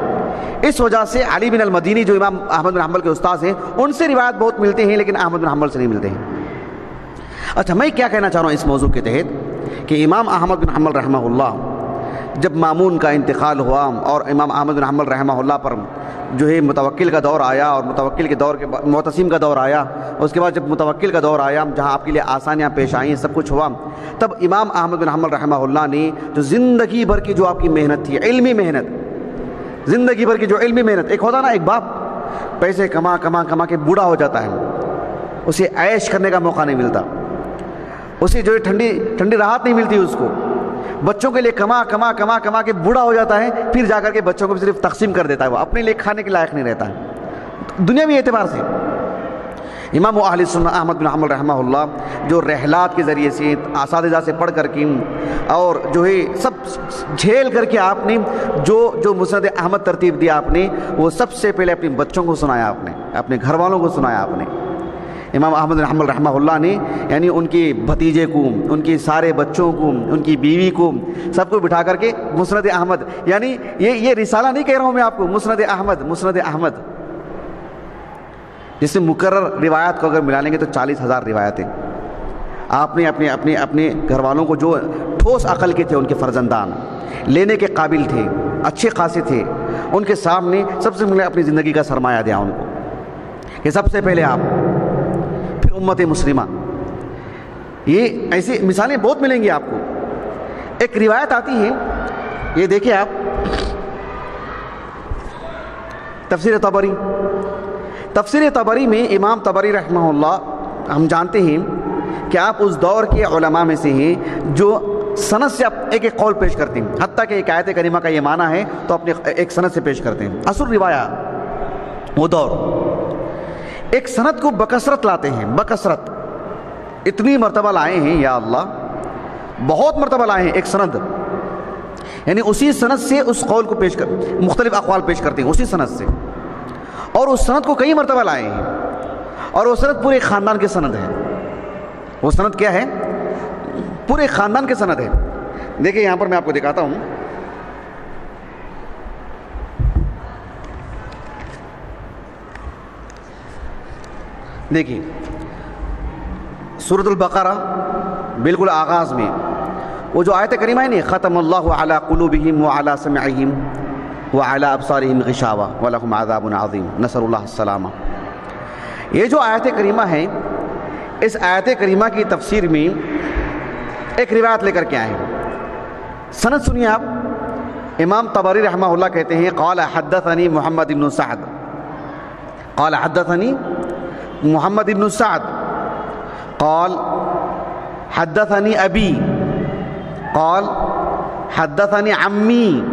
اس وجہ سے علی بن المدینی جو امام احمد بن حنبل کے استاذ ہیں ان سے روایت بہت ملتے ہیں، لیکن احمد بن حنبل سے نہیں ملتے ہیں۔ اچھا، میں کیا کہنا چاہ رہا ہوں اس موضوع کے تحت کہ امام احمد بن حنبل رحمہ اللہ جب مامون کا انتقال ہوا اور امام احمد بن حنبل رحمہ اللہ پر جو ہے متوکل کا دور آیا، اور متوکل کے دور کے بعد معتصم کا دور آیا، اس کے بعد جب متوکل کا دور آیا جہاں آپ کے لیے آسانیاں پیش آئیں، سب کچھ ہوا، تب امام احمد بن حنبل رحمہ اللہ نے جو زندگی بھر کی جو آپ کی محنت تھی، علمی محنت، زندگی بھر کی جو علمی محنت، ایک ہوتا نا ایک باپ پیسے کما کے بوڑھا ہو جاتا ہے، اسے عیش کرنے کا موقع نہیں ملتا، اسے جو ہے ٹھنڈی راحت نہیں ملتی، اس کو بچوں کے لیے کما کے بوڑھا ہو جاتا ہے، پھر جا کر کے بچوں کو صرف تقسیم کر دیتا ہے، وہ اپنے لیے کھانے کے لائق نہیں رہتا ہے دنیاوی اعتبار سے۔ امام اہل سنہ احمد بن حنبل رحمہ اللہ جو رحلات کے ذریعے سے اساتذہ سے پڑھ کر کے اور جو ہے سب جھیل کر کے آپ نے جو مسند احمد ترتیب دیا آپ نے، وہ سب سے پہلے اپنے بچوں کو سنایا، آپ نے اپنے گھر والوں کو سنایا آپ نے۔ امام احمد بن حنبل رحمہ اللہ نے یعنی ان کے بھتیجے کو، ان کے سارے بچوں کو، ان کی بیوی کو، سب کو بٹھا کر کے مسند احمد، یعنی یہ رسالہ نہیں کہہ رہا ہوں میں آپ کو، مسند احمد جس میں مکرر روایات کو اگر ملا لیں گے تو 40,000 روایتیں آپ نے اپنے گھر والوں کو، جو ٹھوس عقل کے تھے، ان کے فرزندان لینے کے قابل تھے، اچھے خاصے تھے، ان کے سامنے سب سے پہلے اپنی زندگی کا سرمایہ دیا ان کو کہ سب سے پہلے آپ، پھر امت مسلمہ، یہ ایسی مثالیں بہت ملیں گی آپ کو. ایک روایت آتی ہے، یہ دیکھیں آپ، تفسیر طبری. تفسیر طبری میں امام طبری رحمہ اللہ، ہم جانتے ہیں کہ آپ اس دور کے علماء میں سے ہیں جو سند سے ایک ایک قول پیش کرتے ہیں، حتیٰ کہ ایک آیت کریمہ کا یہ معنی ہے تو اپنے ایک سند سے پیش کرتے ہیں. اصل روایہ وہ دور ایک سند کو بکثرت لاتے ہیں، بکثرت اتنی مرتبہ لائے ہیں، یا اللہ بہت مرتبہ لائے ہیں ایک سند، یعنی اسی سند سے اس قول کو پیش کر مختلف اقوال پیش کرتے ہیں اسی سند سے، اور اس سند کو کئی مرتبہ لائے ہیں، اور وہ سند پورے خاندان کے سند ہے. وہ سند کیا ہے؟ پورے خاندان کے سند ہے. دیکھیں یہاں پر میں آپ کو دکھاتا ہوں. دیکھیں سورۃ البقرہ بالکل آغاز میں وہ جو آیت کریمہ ہے نا، ختم اللہ علی قلوبہم وعلی سمعہم وعلی ابصارہم غشاوہ ولہم عذاب عظیم، نسأل اللہ السلامہ. یہ جو آیت کریمہ ہے، اس آیت کریمہ کی تفسیر میں ایک روایت لے کر کے آئے ہیں. سند سنیے آپ. امام طبری رحمہ اللہ کہتے ہیں قال حدثنی محمد بن سعد، قال حدثنی محمد بن سعد قال حدثني أبي قال حدثني عمي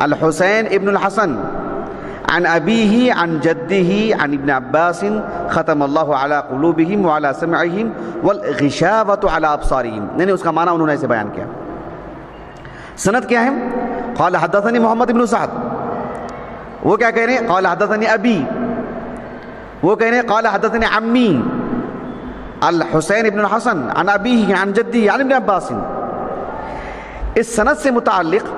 الحسين ابن الحسن عن أبيه عن جده عن ابن عباس ختم الله على قلوبهم وعلى سمعهم والغشاوة على أبصارهم. نہیں اس کا معنی انہوں نے ایسے بیان کیا. سند کیا ہے؟ قال حدثني محمد بن سعد. وہ کیا کہہ رہے ہیں؟ قال حدثني أبي. وہ کہہ رہے ہیں قال حدثني عمي الحسین ابن الحسن عن ابیہ عن جدی عن ابن عباس. اس سند سے متعلق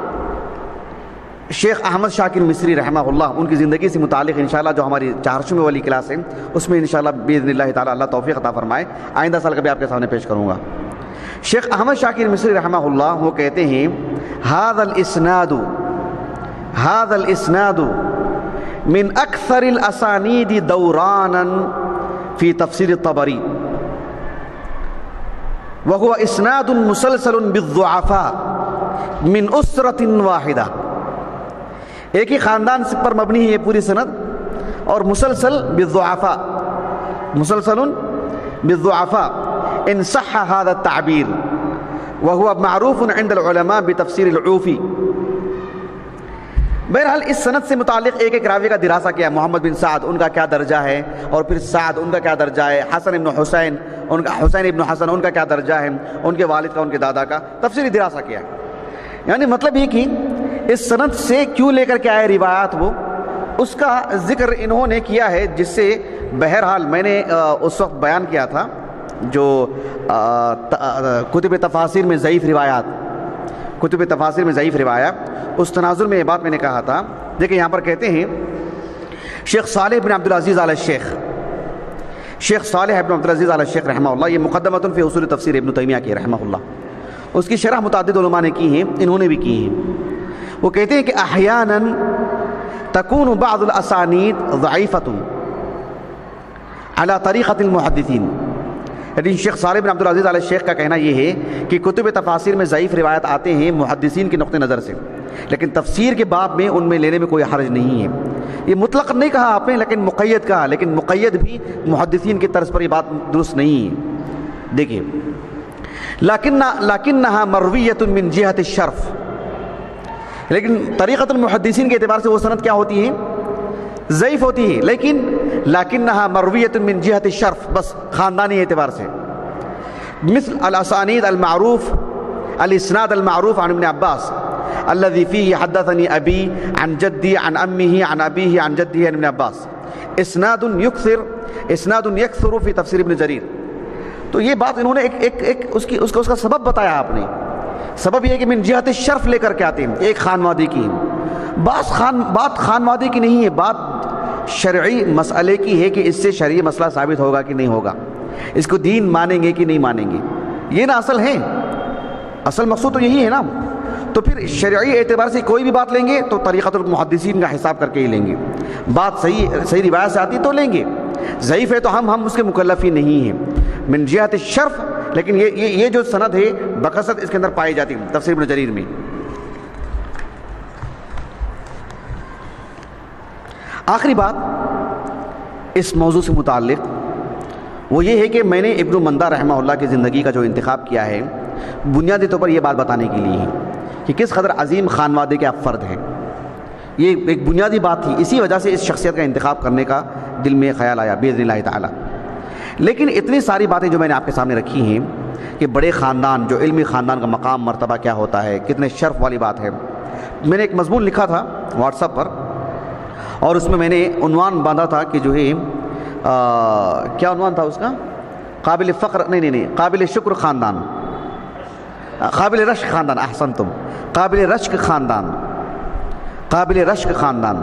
شیخ احمد شاکر مصری رحمہ اللہ، ان کی زندگی سے متعلق انشاءاللہ جو ہماری چہارشویں والی کلاس ہے اس میں انشاءاللہ باذن اللہ تعالی اللہ توفیق عطا فرمائے آئندہ سال کبھی آپ کے سامنے پیش کروں گا. شیخ احمد شاکر مصری رحمہ اللہ وہ کہتے ہیں هذا الاسناد من اکثر الاسانید دورانا فی تفسیر الطبری وهو اسناد مسلسل بالضعفاء من اسرة واحدة. ایک ہی خاندان پر مبنی ہے یہ پوری سند، اور مسلسل بالضعفاء، مسلسل بالضعفاء ان صح هذا التعبير وهو معروف عند العلماء بتفسير العوفي. بہرحال اس سند سے متعلق ایک ایک راوی کا دراسہ کیا. محمد بن سعد ان کا کیا درجہ ہے، اور پھر سعد ان کا کیا درجہ ہے، حسن ابن حسین ان کا، حسین ابن حسن ان کا کیا درجہ ہے، ان کے والد کا ان کے دادا کا تفصیلی دراسہ کیا. یعنی مطلب یہ کہ اس سند سے کیوں لے کر کے آئے روایات، وہ اس کا ذکر انہوں نے کیا ہے، جس سے بہرحال میں نے اس وقت بیان کیا تھا جو کتب تفاسیر میں ضعیف روایات، کتب تفاسیر میں ضعیف روایات، اس تناظر میں یہ بات میں نے کہا تھا. دیکھیں یہاں پر کہتے ہیں شیخ صالح بن عبدالعزیز آل الشیخ، شیخ صالح بن عبدالعزیز آل الشیخ رحمہ اللہ، یہ مقدمۃ فی اصول تفسیر ابن تیمیہ کی رحمہ اللہ، اس کی شرح متعدد علماء نے کی ہیں، انہوں نے بھی کی ہیں. وہ کہتے ہیں کہ احیانا تکون بعض الاسانید ضعیفۃ علی طریقۃ المحدثین. یعنی شیخ صالح بن عبدالعزیز آل الشیخ کا کہنا یہ ہے کہ کتب تفاسیر میں ضعیف روایت آتے ہیں محدثین کے نقطہ نظر سے، لیکن تفسیر کے باب میں ان میں لینے میں کوئی حرج نہیں ہے. یہ مطلق نہیں کہا آپ نے، لیکن مقید کہا، لیکن مقید بھی محدثین کی طرز پر یہ بات درست نہیں ہے. دیکھیے لکنہا مرویۃ من جہت الشرف، لیکن طریقۃ المحدثین کے اعتبار سے وہ سند کیا ہوتی ہے؟ ضعیف ہوتی ہے، لیکن لکنہا مرویۃ من جہت الشرف، بس خاندانی اعتبار سے. مثل الاسانید المعروف، الاسناد المعروف عن ابن عباس الذي فيه حدثني ابي عن جدي عن امه عن ابيه عن جده عن ابن عباس، اسناد يكثر في تفسیر ابن جریر. تو یہ بات انہوں نے ایک اس کا سبب بتایا آپ نے. سبب یہ ہے کہ من جہت الشرف لے کر کے آتے ہیں، ایک خانوادی کی بات خانوادی کی نہیں ہے، بات شرعی مسئلے کی ہے کہ اس سے شرعی مسئلہ ثابت ہوگا کہ نہیں ہوگا، اس کو دین مانیں گے کہ نہیں مانیں گے. یہ نا اصل ہے، اصل مقصود تو یہی ہے نا. تو پھر شرعی اعتبار سے کوئی بھی بات لیں گے تو طریقۃ المحدثین کا حساب کر کے ہی لیں گے. بات صحیح روایت سے آتی تو لیں گے، ضعیف ہے تو ہم اس کے مکلف ہی نہیں ہیں. من جہت الشرف لیکن یہ جو سند ہے بکثرت اس کے اندر پائی جاتی ہے تفسیر ابن جریر میں۔ آخری بات اس موضوع سے متعلق وہ یہ ہے کہ میں نے ابن مندہ رحمہ اللہ کی زندگی کا جو انتخاب کیا ہے بنیادی طور پر یہ بات بتانے کے لیے ہے کہ کس قدر عظیم خانوادے کے آپ فرد ہیں۔ یہ ایک بنیادی بات تھی، اسی وجہ سے اس شخصیت کا انتخاب کرنے کا دل میں خیال آیا باذن اللہ تعالی۔ لیکن اتنی ساری باتیں جو میں نے آپ کے سامنے رکھی ہیں کہ بڑے خاندان، جو علمی خاندان کا مقام مرتبہ کیا ہوتا ہے، کتنے شرف والی بات ہے۔ میں نے ایک مضمون لکھا تھا واٹس ایپ پر، اور اس میں میں نے عنوان باندھا تھا کہ جو ہے کیا عنوان تھا اس کا؟ قابل فخر نہیں قابل شکر خاندان، قابل رشک خاندان، احسنتم، قابل رشک خاندان، قابل رشک خاندان۔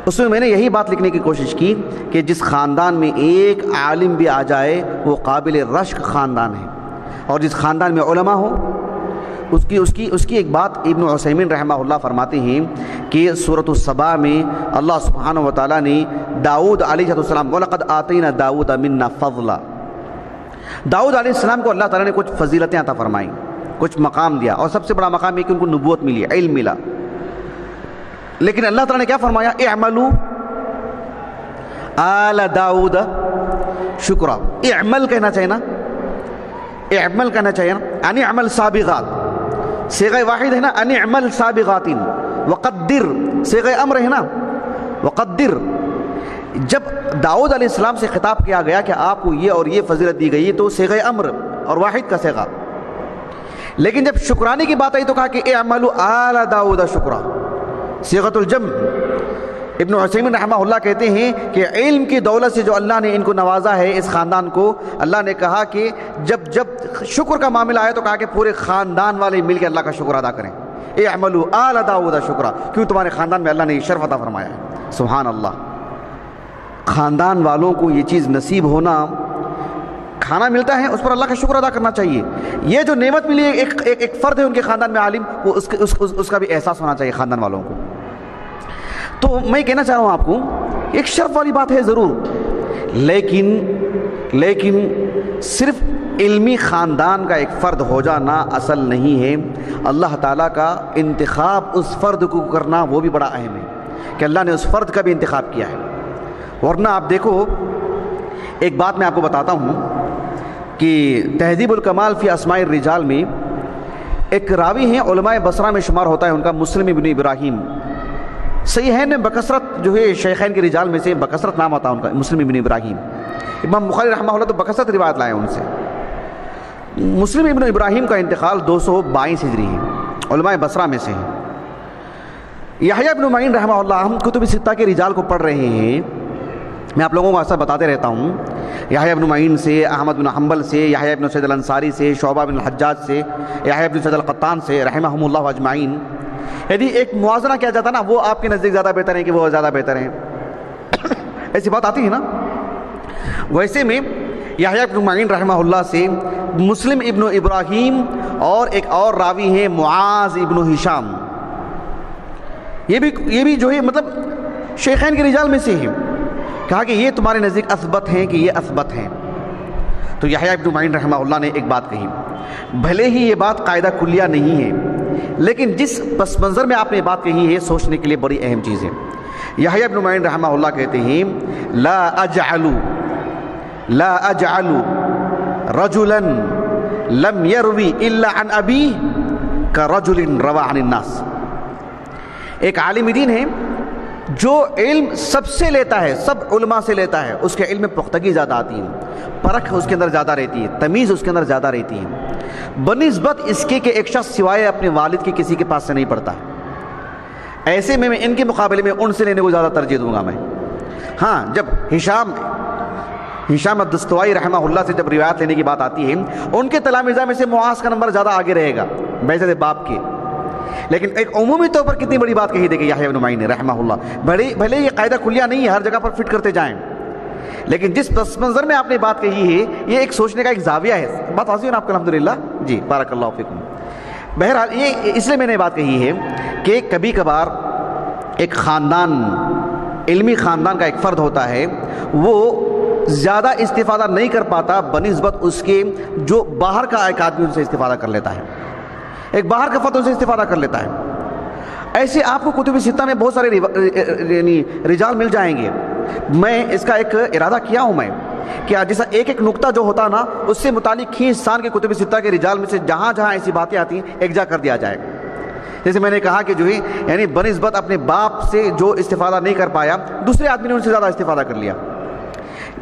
اس میں نے یہی بات لکھنے کی کوشش کی کہ جس خاندان میں ایک عالم بھی آ جائے وہ قابل رشک خاندان ہے، اور جس خاندان میں علماء ہو اس کی ایک بات ابن عثیمین رحمہ اللہ فرماتے ہیں کہ سورۃ السبا میں اللہ سبحانہ و تعالیٰ نے داؤد علیہ السلام وَلَقَدْ آتَيْنَا دَاوُودَ مِنَّا فَضْلًا، داؤد علیہ السلام کو اللہ تعالیٰ نے کچھ فضیلتیں عطا فرمائیں، کچھ مقام دیا، اور سب سے بڑا مقام یہ کہ ان کو نبوت ملی، علم ملا۔ لیکن اللہ تعالیٰ نے کیا فرمایا؟ اعملوا آل داؤد شکرا۔ اعمل کہنا چاہیے نا، اعمل کہنا چاہیے نا، ان اعمل سابغات، صیغہ واحد ہے نا، ان اعمل سابغات، وقدر صیغہ امر ہے نا، وقدر۔ جب داؤد علیہ السلام سے خطاب کیا گیا کہ آپ کو یہ اور یہ فضیلت دی گئی تو صیغہ امر اور واحد کا صیغہ، لیکن جب شکرانے کی بات آئی تو کہا کہ اعملوا آل داؤد شکرا، صیغۃ الجمع۔ ابن عثیمین رحمہ اللہ کہتے ہیں کہ علم کی دولت سے جو اللہ نے ان کو نوازا ہے، اس خاندان کو، اللہ نے کہا کہ جب شکر کا معاملہ آیا تو کہا کہ پورے خاندان والے مل کے اللہ کا شکر ادا کریں، اعملوا آل داؤد شکرا، کیوں تمہارے خاندان میں اللہ نے یہ شرف عطا فرمایا ہے۔ سبحان اللہ، خاندان والوں کو یہ چیز نصیب ہونا، کھانا ملتا ہے اس پر اللہ کا شکر ادا کرنا چاہیے۔ یہ جو نعمت ملی ہے، ایک فرد ہے ان کے خاندان میں عالم، وہ اس کا بھی احساس ہونا چاہیے خاندان والوں کو۔ تو میں کہنا چاہ رہا ہوں آپ کو، ایک شرف والی بات ہے ضرور، لیکن صرف علمی خاندان کا ایک فرد ہو جانا اصل نہیں ہے، اللہ تعالیٰ کا انتخاب اس فرد کو کرنا وہ بھی بڑا اہم ہے کہ اللہ نے اس فرد کا بھی انتخاب کیا ہے۔ ورنہ آپ دیکھو، ایک بات میں آپ کو بتاتا ہوں کہ تہذیب الکمال فی اسماء الرجال میں ایک راوی ہیں، علماء بصرہ میں شمار ہوتا ہے ان کا، مسلم ابن ابراہیم۔ صحیحین میں بکثرت جو ہے شیخین کے رجال میں سے بکثرت نام آتا ہے ان کا، مسلم ابن ابراہیم۔ امام بخاری رحمہ اللہ تو بکثرت روایت لائے ان سے۔ مسلم ابن ابراہیم کا انتقال 222 ہجری ہے، علماء بصرہ میں سے ہیں۔ یحییٰ ابن معین رحمہ اللہ، ہم کتب ستہ کے رجال کو پڑھ رہے ہیں، میں آپ لوگوں کو ایسا بتاتے رہتا ہوں، یحییٰ ابن معین سے، احمد بن حنبل سے، یحییٰ ابن سعید الانصاری سے، شعبہ بن الحجاج سے، یحییٰ ابن سعید القطان سے رحمہم اللہ اجمعین۔ یعنی ایک موازنہ کیا جاتا نا، وہ آپ کے نزدیک زیادہ بہتر ہیں کہ وہ زیادہ بہتر ہیں، ایسی بات آتی ہے نا۔ ویسے میں یحییٰ ابن معین رحمہ اللہ سے مسلم ابن ابراہیم اور ایک اور راوی ہیں معاذ ابن ہشام، یہ بھی جو ہے مطلب شیخین کے رجال میں سے ہیں، کہا کہ یہ تمہارے نزدیک اثبت ہیں کہ یہ اثبت ہیں۔ تو یحییٰ ابن معین رحمہ اللہ نے ایک بات کہی، بھلے ہی یہ بات قاعدہ کلیہ نہیں ہے، لیکن جس پس منظر میں آپ نے بات کہی ہے سوچنے کے لیے بڑی اہم چیز ہے۔ یحییٰ ابن معین رحمہ اللہ کہتے ہیں لا اجعل رجلا لم يروي الا عن ابيه كرجل روى عن الناس۔ ایک عالم دین ہے جو علم سب سے لیتا ہے، سب علماء سے لیتا ہے، اس کے علم میں پختگی زیادہ آتی ہے، پرکھ اس کے اندر زیادہ رہتی ہے، تمیز اس کے اندر زیادہ رہتی ہے، بنسبت اس کے کہ ایک شخص سوائے اپنے والد کے کسی کے پاس سے نہیں پڑھتا۔ ایسے میں ان کے مقابلے میں ان سے لینے کو زیادہ ترجیح دوں گا میں۔ ہاں، جب ہشام الدستوائی رحمہ اللہ سے جب روایت لینے کی بات آتی ہے، ان کے تلامذہ میں سے معاذ کا نمبر زیادہ آگے رہے گا بعثت باپ کے۔ لیکن ایک عمومی طور پر کتنی بڑی بات کہی تھی کہ یحییٰ ابن معین رحمہ اللہ، بھلے یہ قاعدہ کلیہ نہیں ہے، ہر جگہ پر فٹ کرتے جائیں، لیکن جس پس منظر میں آپ نے بات کہی ہے یہ ایک سوچنے کا ایک زاویہ ہے۔ بات واضح ہے نا آپ کو؟ الحمدللہ جی، بارک اللہ فیکم۔ بہرحال یہ اس لیے میں نے بات کہی ہے کہ کبھی کبھار ایک خاندان، علمی خاندان کا ایک فرد ہوتا ہے، وہ زیادہ استفادہ نہیں کر پاتا بنسبت اس کے جو باہر کا ایک آدمی ان سے استفادہ کر لیتا ہے، ایک باہر کا فرد ان سے استفادہ کر لیتا ہے۔ ایسے آپ کو کتب ستہ میں بہت سارے رجال مل جائیں گے۔ میں اس کا ایک ارادہ کیا ہوں میں کہ جیسا ایک ایک نقطہ جو ہوتا نا اس سے متعلق ہندوستان کے کتب ستہ کے رجال میں سے جہاں جہاں ایسی باتیں آتی ہیں ایک جا کر دیا جائے۔ جیسے میں نے کہا کہ جو ہے یعنی بنسبت اپنے باپ سے جو استفادہ نہیں کر پایا دوسرے آدمی نے ان سے زیادہ استفادہ کر لیا۔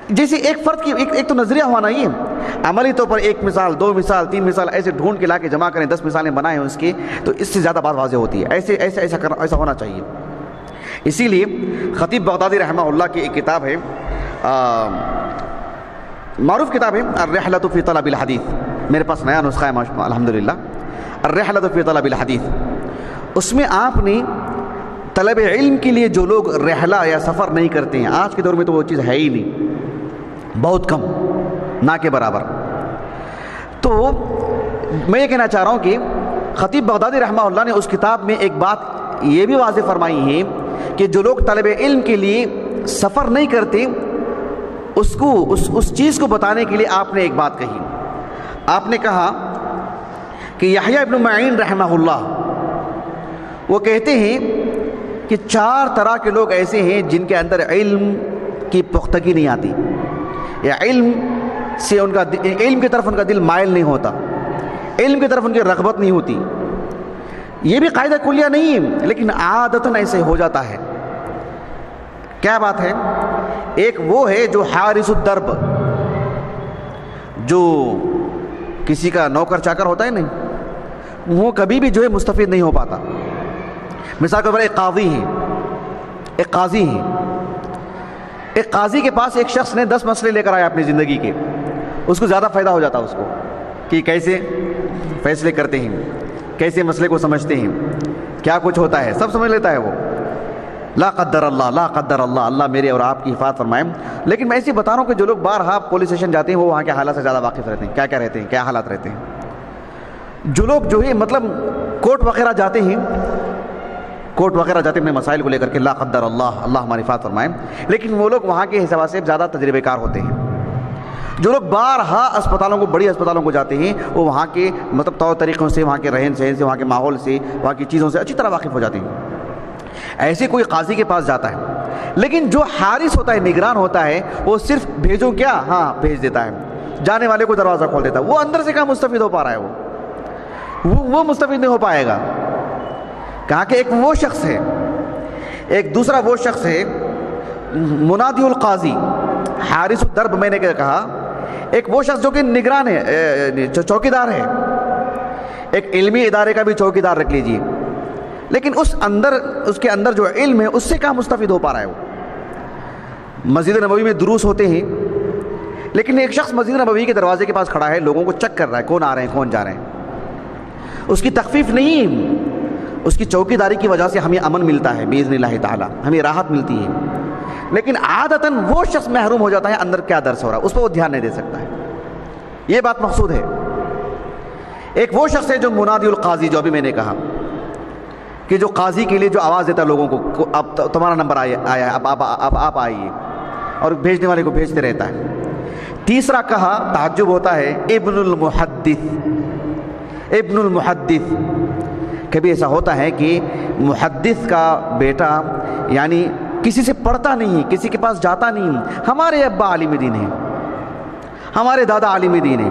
جیسے ایک فرد کی ایک تو نظریہ ہوا نا، یہ عملی طور پر ایک مثال، دو مثال، تین مثال ایسے ڈھونڈ کے لا کے جمع کریں، 10 مثالیں بنائیں اس کی، تو اس سے زیادہ بات واضح ہوتی ہے۔ ایسا ہونا چاہیے۔ اسی لیے خطیب بغدادی رحمہ اللہ کی ایک کتاب ہے، معروف کتاب ہے الرحلۃ فی طلب الحدیث، میرے پاس نیا نسخہ ہے الحمدللہ، الرحلۃ فی طلب الحدیث۔ اس میں آپ نے طلب علم کے لیے جو لوگ رحلہ یا سفر نہیں کرتے ہیں، آج کے دور میں تو وہ چیز ہے ہی نہیں، بہت کم، نہ کے برابر۔ تو میں یہ کہنا چاہ رہا ہوں کہ خطیب بغدادی رحمہ اللہ نے اس کتاب میں ایک بات یہ بھی واضح فرمائی ہے کہ جو لوگ طلب علم کے لیے سفر نہیں کرتے اس چیز کو بتانے کے لیے آپ نے ایک بات کہی۔ آپ نے کہا کہ یحییٰ ابن معین رحمہ اللہ وہ کہتے ہیں کہ 4 طرح کے لوگ ایسے ہیں جن کے اندر علم کی پختگی نہیں آتی، یا علم کی طرف ان کا دل مائل نہیں ہوتا، علم کی طرف ان کی رغبت نہیں ہوتی۔ یہ بھی قاعدہ کلیہ نہیں ہے لیکن عادتاً ایسے ہو جاتا ہے۔ کیا بات ہے؟ ایک وہ ہے جو حارس الدرب، جو کسی کا نوکر چاکر ہوتا ہے نہیں، وہ کبھی بھی جو ہے مستفید نہیں ہو پاتا۔ مثال کے طور پر ایک قاضی ہے، ایک قاضی کے پاس ایک شخص نے 10 مسئلے لے کر آیا اپنی زندگی کے، اس کو زیادہ فائدہ ہو جاتا اس کو کہ کیسے فیصلے کرتے ہیں، کیسے مسئلے کو سمجھتے ہیں، کیا کچھ ہوتا ہے، سب سمجھ لیتا ہے وہ۔ لا قدر اللہ، اللہ میرے اور آپ کی حفاظت فرمائے۔ لیکن میں ایسے بتا رہا ہوں کہ جو لوگ بارہا پولیس اسٹیشن جاتے ہیں وہ وہاں کے حالات سے زیادہ واقف رہتے ہیں، کیا رہتے ہیں، کیا حالات رہتے ہیں۔ جو لوگ جو ہے مطلب کورٹ وغیرہ جاتے ہیں اپنے مسائل کو لے کر کے، لا قدر اللہ ہماری حفاظت فرمائے، لیکن وہ لوگ وہاں کے حساب سے زیادہ تجربے کار ہوتے ہیں۔ جو لوگ بارہا بڑی اسپتالوں کو جاتے ہیں وہ وہاں کے مطلب طور طریقوں سے، وہاں کے رہن سہن سے، وہاں کے ماحول سے، وہاں کی چیزوں سے اچھی طرح واقف ہو جاتے ہیں۔ ایسے کوئی قاضی کے پاس جاتا ہے، لیکن جو حارس ہوتا ہے، نگران ہوتا ہے، وہ صرف بھیجو کیا، ہاں بھیج دیتا ہے، جانے والے کو دروازہ کھول دیتا ہے۔ وہ اندر سے کہاں مستفید ہو پا رہا ہے، وہ مستفید نہیں ہو پائے گا۔ کہا کہ ایک وہ شخص ہے، ایک دوسرا وہ شخص ہے منادی القاضی، حارس الدرب میں نے کہا، ایک وہ شخص جو کہ نگران ہے، چوکیدار ہے، ایک علمی ادارے کا بھی چوکیدار رکھ لیجئے، لیکن اس کے اندر جو علم ہے اس سے کہاں مستفید ہو پا رہا ہے وہ۔ مسجد نبوی میں دروس ہوتے ہیں لیکن ایک شخص مسجد نبوی کے دروازے کے پاس کھڑا ہے، لوگوں کو چیک کر رہا ہے کون آ رہے ہیں کون جا رہے ہیں، اس کی تخفیف نہیں، اس کی چوکیداری کی وجہ سے ہمیں امن ملتا ہے باذن اللہ تعالی، ہمیں راحت ملتی ہے، لیکن عادتاً وہ شخص محروم ہو جاتا ہے اندر کیا درس ہو رہا ہے اس پر وہ دھیان نہیں دے سکتا ہے۔ یہ بات مقصود ہے۔ ایک وہ شخص ہے جو منادی القاضی، جو ابھی میں نے کہا کہ جو قاضی کے لیے جو آواز دیتا ہے لوگوں کو، اب تمہارا نمبر آیا ہے، اب آپ آئیے، اور بھیجنے والے کو بھیجتے رہتا ہے۔ تیسرا کہا، تعجب ہوتا ہے، ابن المحدث۔ کبھی ایسا ہوتا ہے کہ محدث کا بیٹا یعنی کسی سے پڑھتا نہیں، کسی کے پاس جاتا نہیں، ہمارے ابا عالم دین ہیں، ہمارے دادا عالم دین ہیں،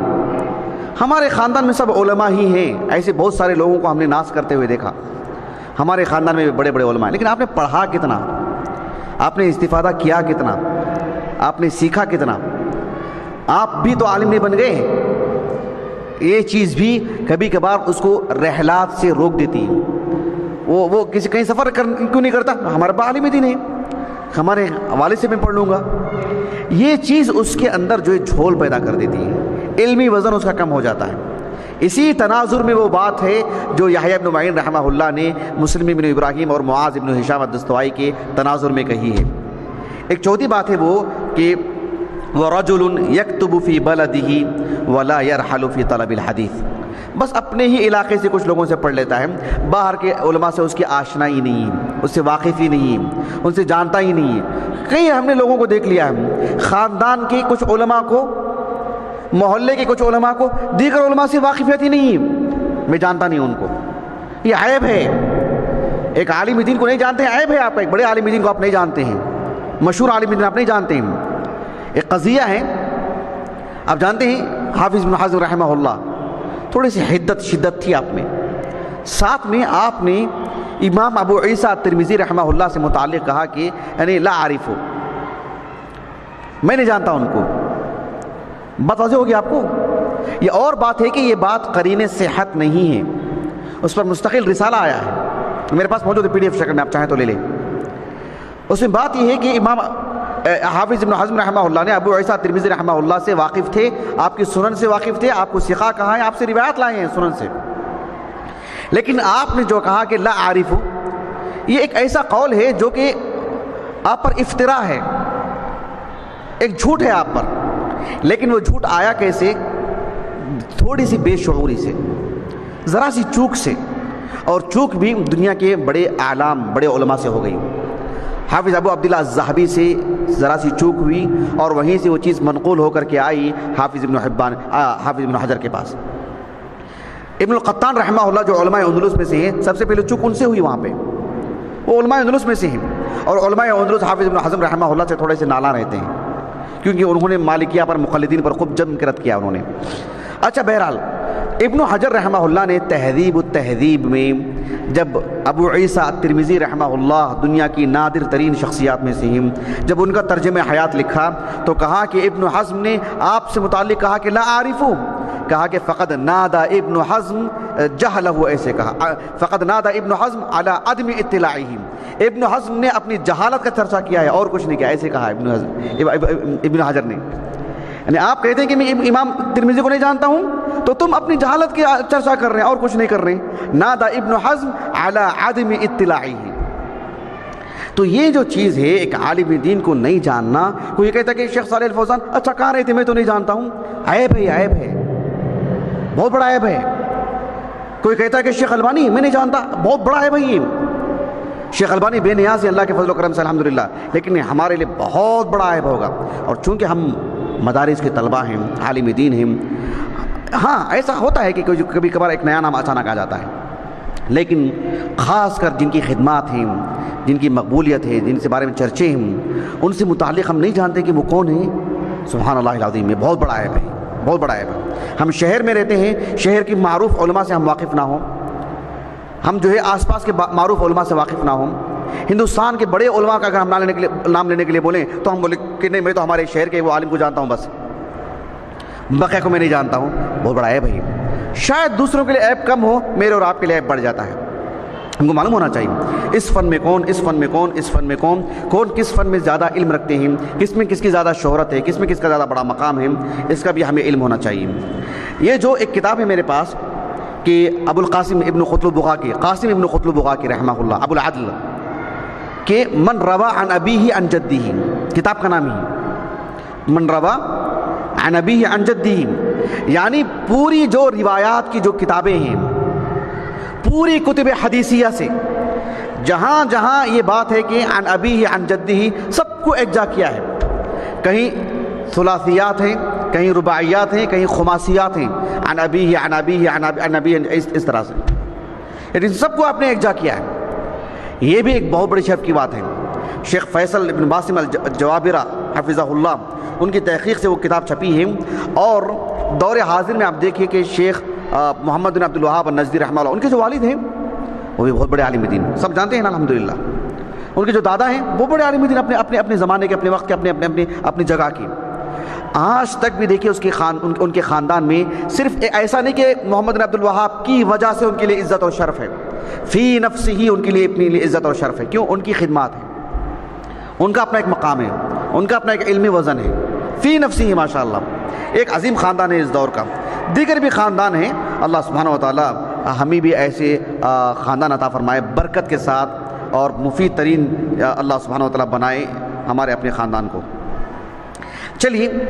ہمارے خاندان میں سب علماء ہی ہیں۔ ایسے بہت سارے لوگوں کو ہم نے ناس کرتے ہوئے دیکھا، ہمارے خاندان میں بھی بڑے بڑے علماء ہیں، لیکن آپ نے پڑھا کتنا، آپ نے استفادہ کیا کتنا، آپ نے سیکھا کتنا؟ آپ بھی تو عالم نہیں بن گئے۔ یہ چیز بھی کبھی کبھار اس کو رحلات سے روک دیتی ہے۔ وہ کہیں سفر کیوں نہیں کرتا؟ ہمارا ابا عالم دین ہے، ہمارے والد سے میں پڑھ لوں گا۔ یہ چیز اس کے اندر جو ہے جھول پیدا کر دیتی ہے، علمی وزن اس کا کم ہو جاتا ہے۔ اسی تناظر میں وہ بات ہے جو یحییٰ ابن معین رحمہ اللہ نے مسلم ابن ابراہیم اور معاذ ابن ہشام الدستوائی کے تناظر میں کہی ہے۔ ایک چوتھی بات ہے وہ کہ وَرَجُلٌ يَكْتُبُ فِي بَلَدِهِ وَلَا يَرْحَلُ فِي طَلَبِ الْحَدِيثِ، بس اپنے ہی علاقے سے کچھ لوگوں سے پڑھ لیتا ہے، باہر کے علماء سے اس کی آشنائی نہیں ہے، اس سے واقف ہی نہیں ہے، ان سے جانتا ہی نہیں ہے۔ کئی ہم نے لوگوں کو دیکھ لیا ہے، خاندان کے کچھ علماء کو، محلے کے کچھ علماء کو دیگر علماء سے واقفیت ہی نہیں ہے، میں جانتا نہیں ان کو۔ یہ عیب ہے، ایک عالم دین کو نہیں جانتے ہیں، عیب ہے۔ آپ ایک بڑے عالم دین کو آپ نہیں جانتے ہیں، مشہور عالم دین آپ نہیں جانتے ہیں۔ ایک قضیہ ہے، آپ جانتے ہیں حافظ ابن حجر رحمہ اللہ، تھوڑی سی حدت شدت تھی آپ میں، ساتھ میں آپ نے امام ابو عیسیٰ ترمذی رحمہ اللہ سے متعلق کہا کہ یعنی لا عارف، میں نہیں جانتا ان کو۔ بات واضح ہوگی آپ کو۔ یہ اور بات ہے کہ یہ بات قرین صحت نہیں ہے، اس پر مستقل رسالہ آیا ہے، میرے پاس موجود ہے پی ڈی ایف شکل میں، آپ چاہیں تو لے لیں۔ اس میں بات یہ ہے کہ امام حافظ ابن حزم رحمہ اللہ نے ابو عیسیٰ ترمذی رحمہ اللہ سے واقف تھے، آپ کی سنن سے واقف تھے، آپ کو ثقہ کہا ہے، آپ سے روایت لائے ہیں سنن سے، لیکن آپ نے جو کہا کہ لا عارف، یہ ایک ایسا قول ہے جو کہ آپ پر افتراء ہے، ایک جھوٹ ہے آپ پر۔ لیکن وہ جھوٹ آیا کیسے؟ تھوڑی سی بے شعوری سے، ذرا سی چوک سے، اور چوک بھی دنیا کے بڑے اعلام بڑے علماء سے ہو گئی۔ حافظ ابو عبداللہ الذہبی سے ذرا سی چوک ہوئی اور وہیں سے وہ چیز منقول ہو کر کے آئی حافظ ابن حجر کے پاس۔ ابن القطان رحمہ اللہ جو علماء اندلس میں سے ہیں، سب سے پہلے چوک ان سے ہوئی وہاں پہ، وہ علماء اندلس میں سے ہیں، اور علماء اندلس حافظ ابن حزم رحمہ اللہ سے تھوڑے سے نالاں رہتے ہیں، کیونکہ انہوں نے مالکیہ پر مقلدین پر خوب جم کے رد کیا انہوں نے۔ اچھا بہرحال ابن حجر رحمہ اللہ نے تہذیب التہذیب میں جب ابو عیسیٰ ترمذی رحمہ اللہ دنیا کی نادر ترین شخصیات میں سے ہیں، جب ان کا ترجمہ حیات لکھا تو کہا کہ ابن حزم نے آپ سے متعلق کہا کہ لا عارف، کہا کہ فقد نادا ابن حزم جہلہ، ایسے کہا فقد نادا ابن حزم علی عدم اطلاعہ، ابن حزم نے اپنی جہالت کا چرچا کیا ہے اور کچھ نہیں کیا، ایسے کہا ابن حجر نے۔ یعنی آپ کہتے ہیں کہ میں امام ترمذی کو نہیں جانتا ہوں، تو تم اپنی جہالت کی چرچا کر رہے ہیں اور کچھ نہیں کر رہے ہیں۔ نادا ابن حزم علی عدم اطلاعہ، تو یہ جو چیز ہے ایک عالم دین کو نہیں جاننا۔ کوئی یہ کہتا ہے کہ شیخ صالح الفوزان اچھا کہاں رہے تھے، میں تو نہیں جانتا ہوں، عیب ہے، عیب ہے، بہت بڑا عیب ہے۔ کوئی کہتا ہے کہ شیخ البانی میں نہیں جانتا، بہت بڑا عیب ہے یہ۔ شیخ البانی بے نیاز ہے اللہ کے فضل و کرم سے الحمدللہ، لیکن ہمارے لیے بہت بڑا عیب ہوگا، اور چونکہ ہم مدارس کے طلبہ ہیں، عالم دین ہیں، ہاں ایسا ہوتا ہے کہ کبھی کبھار ایک نیا نام اچانک آ جاتا ہے، لیکن خاص کر جن کی خدمات ہیں، جن کی مقبولیت ہے، جن سے بارے میں چرچے ہیں، ان سے متعلق ہم نہیں جانتے کہ وہ کون ہیں۔ سبحان اللہ العظیم، یہ بہت بڑا عیب ہے، بہت بڑا عیب ہے۔ ہم شہر میں رہتے ہیں، شہر کی معروف علماء سے ہم واقف نہ ہوں، ہم جو ہے آس پاس کے معروف علماء سے واقف نہ ہوں۔ ہندوستان کے بڑے علماء کا اگر ہم نام لینے کے لیے بولیں تو ہم بولیں کہ نہیں، میں تو ہمارے شہر کے وہ عالم کو جانتا ہوں، بس بقیہ کو میں نہیں جانتا ہوں۔ بہت بڑا عیب ہے۔ شاید دوسروں کے لیے عیب کم ہو، میرے اور آپ کے لیے عیب بڑھ جاتا ہے۔ ہم کو معلوم ہونا چاہیے اس فن میں کون، اس فن میں کون، اس فن میں کون، کون کس فن میں زیادہ علم رکھتے ہیں، کس میں کس کی زیادہ شہرت ہے، کس میں کس کا زیادہ بڑا مقام ہے، اس کا بھی ہمیں علم ہونا چاہیے۔ یہ جو ایک کتاب ہے میرے پاس کہ ابو القاسم ابن قطب بغاقی، قاسم ابن قطب بغاقی رحمہ اللہ، ابو العدل، کہ من روا عن ابیہ عن جدہ، کتاب کا نام ہی من روا عن ابیہ عن جدہ، یعنی پوری جو روایات کی جو کتابیں ہیں، پوری کتب حدیثیہ سے جہاں جہاں یہ بات ہے کہ عن ابیہ عن جدہ، سب کو ایکجا کیا ہے۔ کہیں ثلاثیات ہیں، کہیں رباعیات ہیں، کہیں خماسیات ہیں، عن ابیہ عن ابیہ عن ابیہ، اس طرح سے، لیکن سب کو آپ نے ایکجا کیا ہے۔ یہ بھی ایک بہت بڑی شرف کی بات ہے۔ شیخ فیصل ابن باسم الجوابرہ حفظہ اللہ، ان کی تحقیق سے وہ کتاب چھپی ہے، اور دور حاضر میں آپ دیکھیے کہ شیخ محمد بن عبد الوہاب النجدی رحمہ اللہ، ان کے جو والد ہیں وہ بھی بہت بڑے عالم دین، سب جانتے ہیں نا الحمدللہ۔ ان کے جو دادا ہیں وہ بڑے عالم دین، اپنے زمانے کے، اپنے وقت کے، اپنی جگہ کے۔ آج تک بھی دیکھیے ان کے خاندان میں صرف ایسا نہیں کہ محمد بن عبد الوہاب کی وجہ سے ان کے لیے عزت اور شرف ہے، فی نفس ہی ان کے لیے اپنے لیے عزت اور شرف ہے۔ کیوں؟ ان کی خدمات ہے، ان کا اپنا ایک مقام ہے، ان کا اپنا ایک علمی وزن ہے، فی نفسی ہی ماشاءاللہ۔ ایک عظیم خاندان ہے اس دور کا، دیگر بھی خاندان ہیں۔ اللہ سبحانہ و تعالی ہمیں بھی ایسے خاندان عطا فرمائے برکت کے ساتھ، اور مفید ترین اللہ سبحانہ و تعالی بنائے ہمارے اپنے خاندان کو۔ چلیے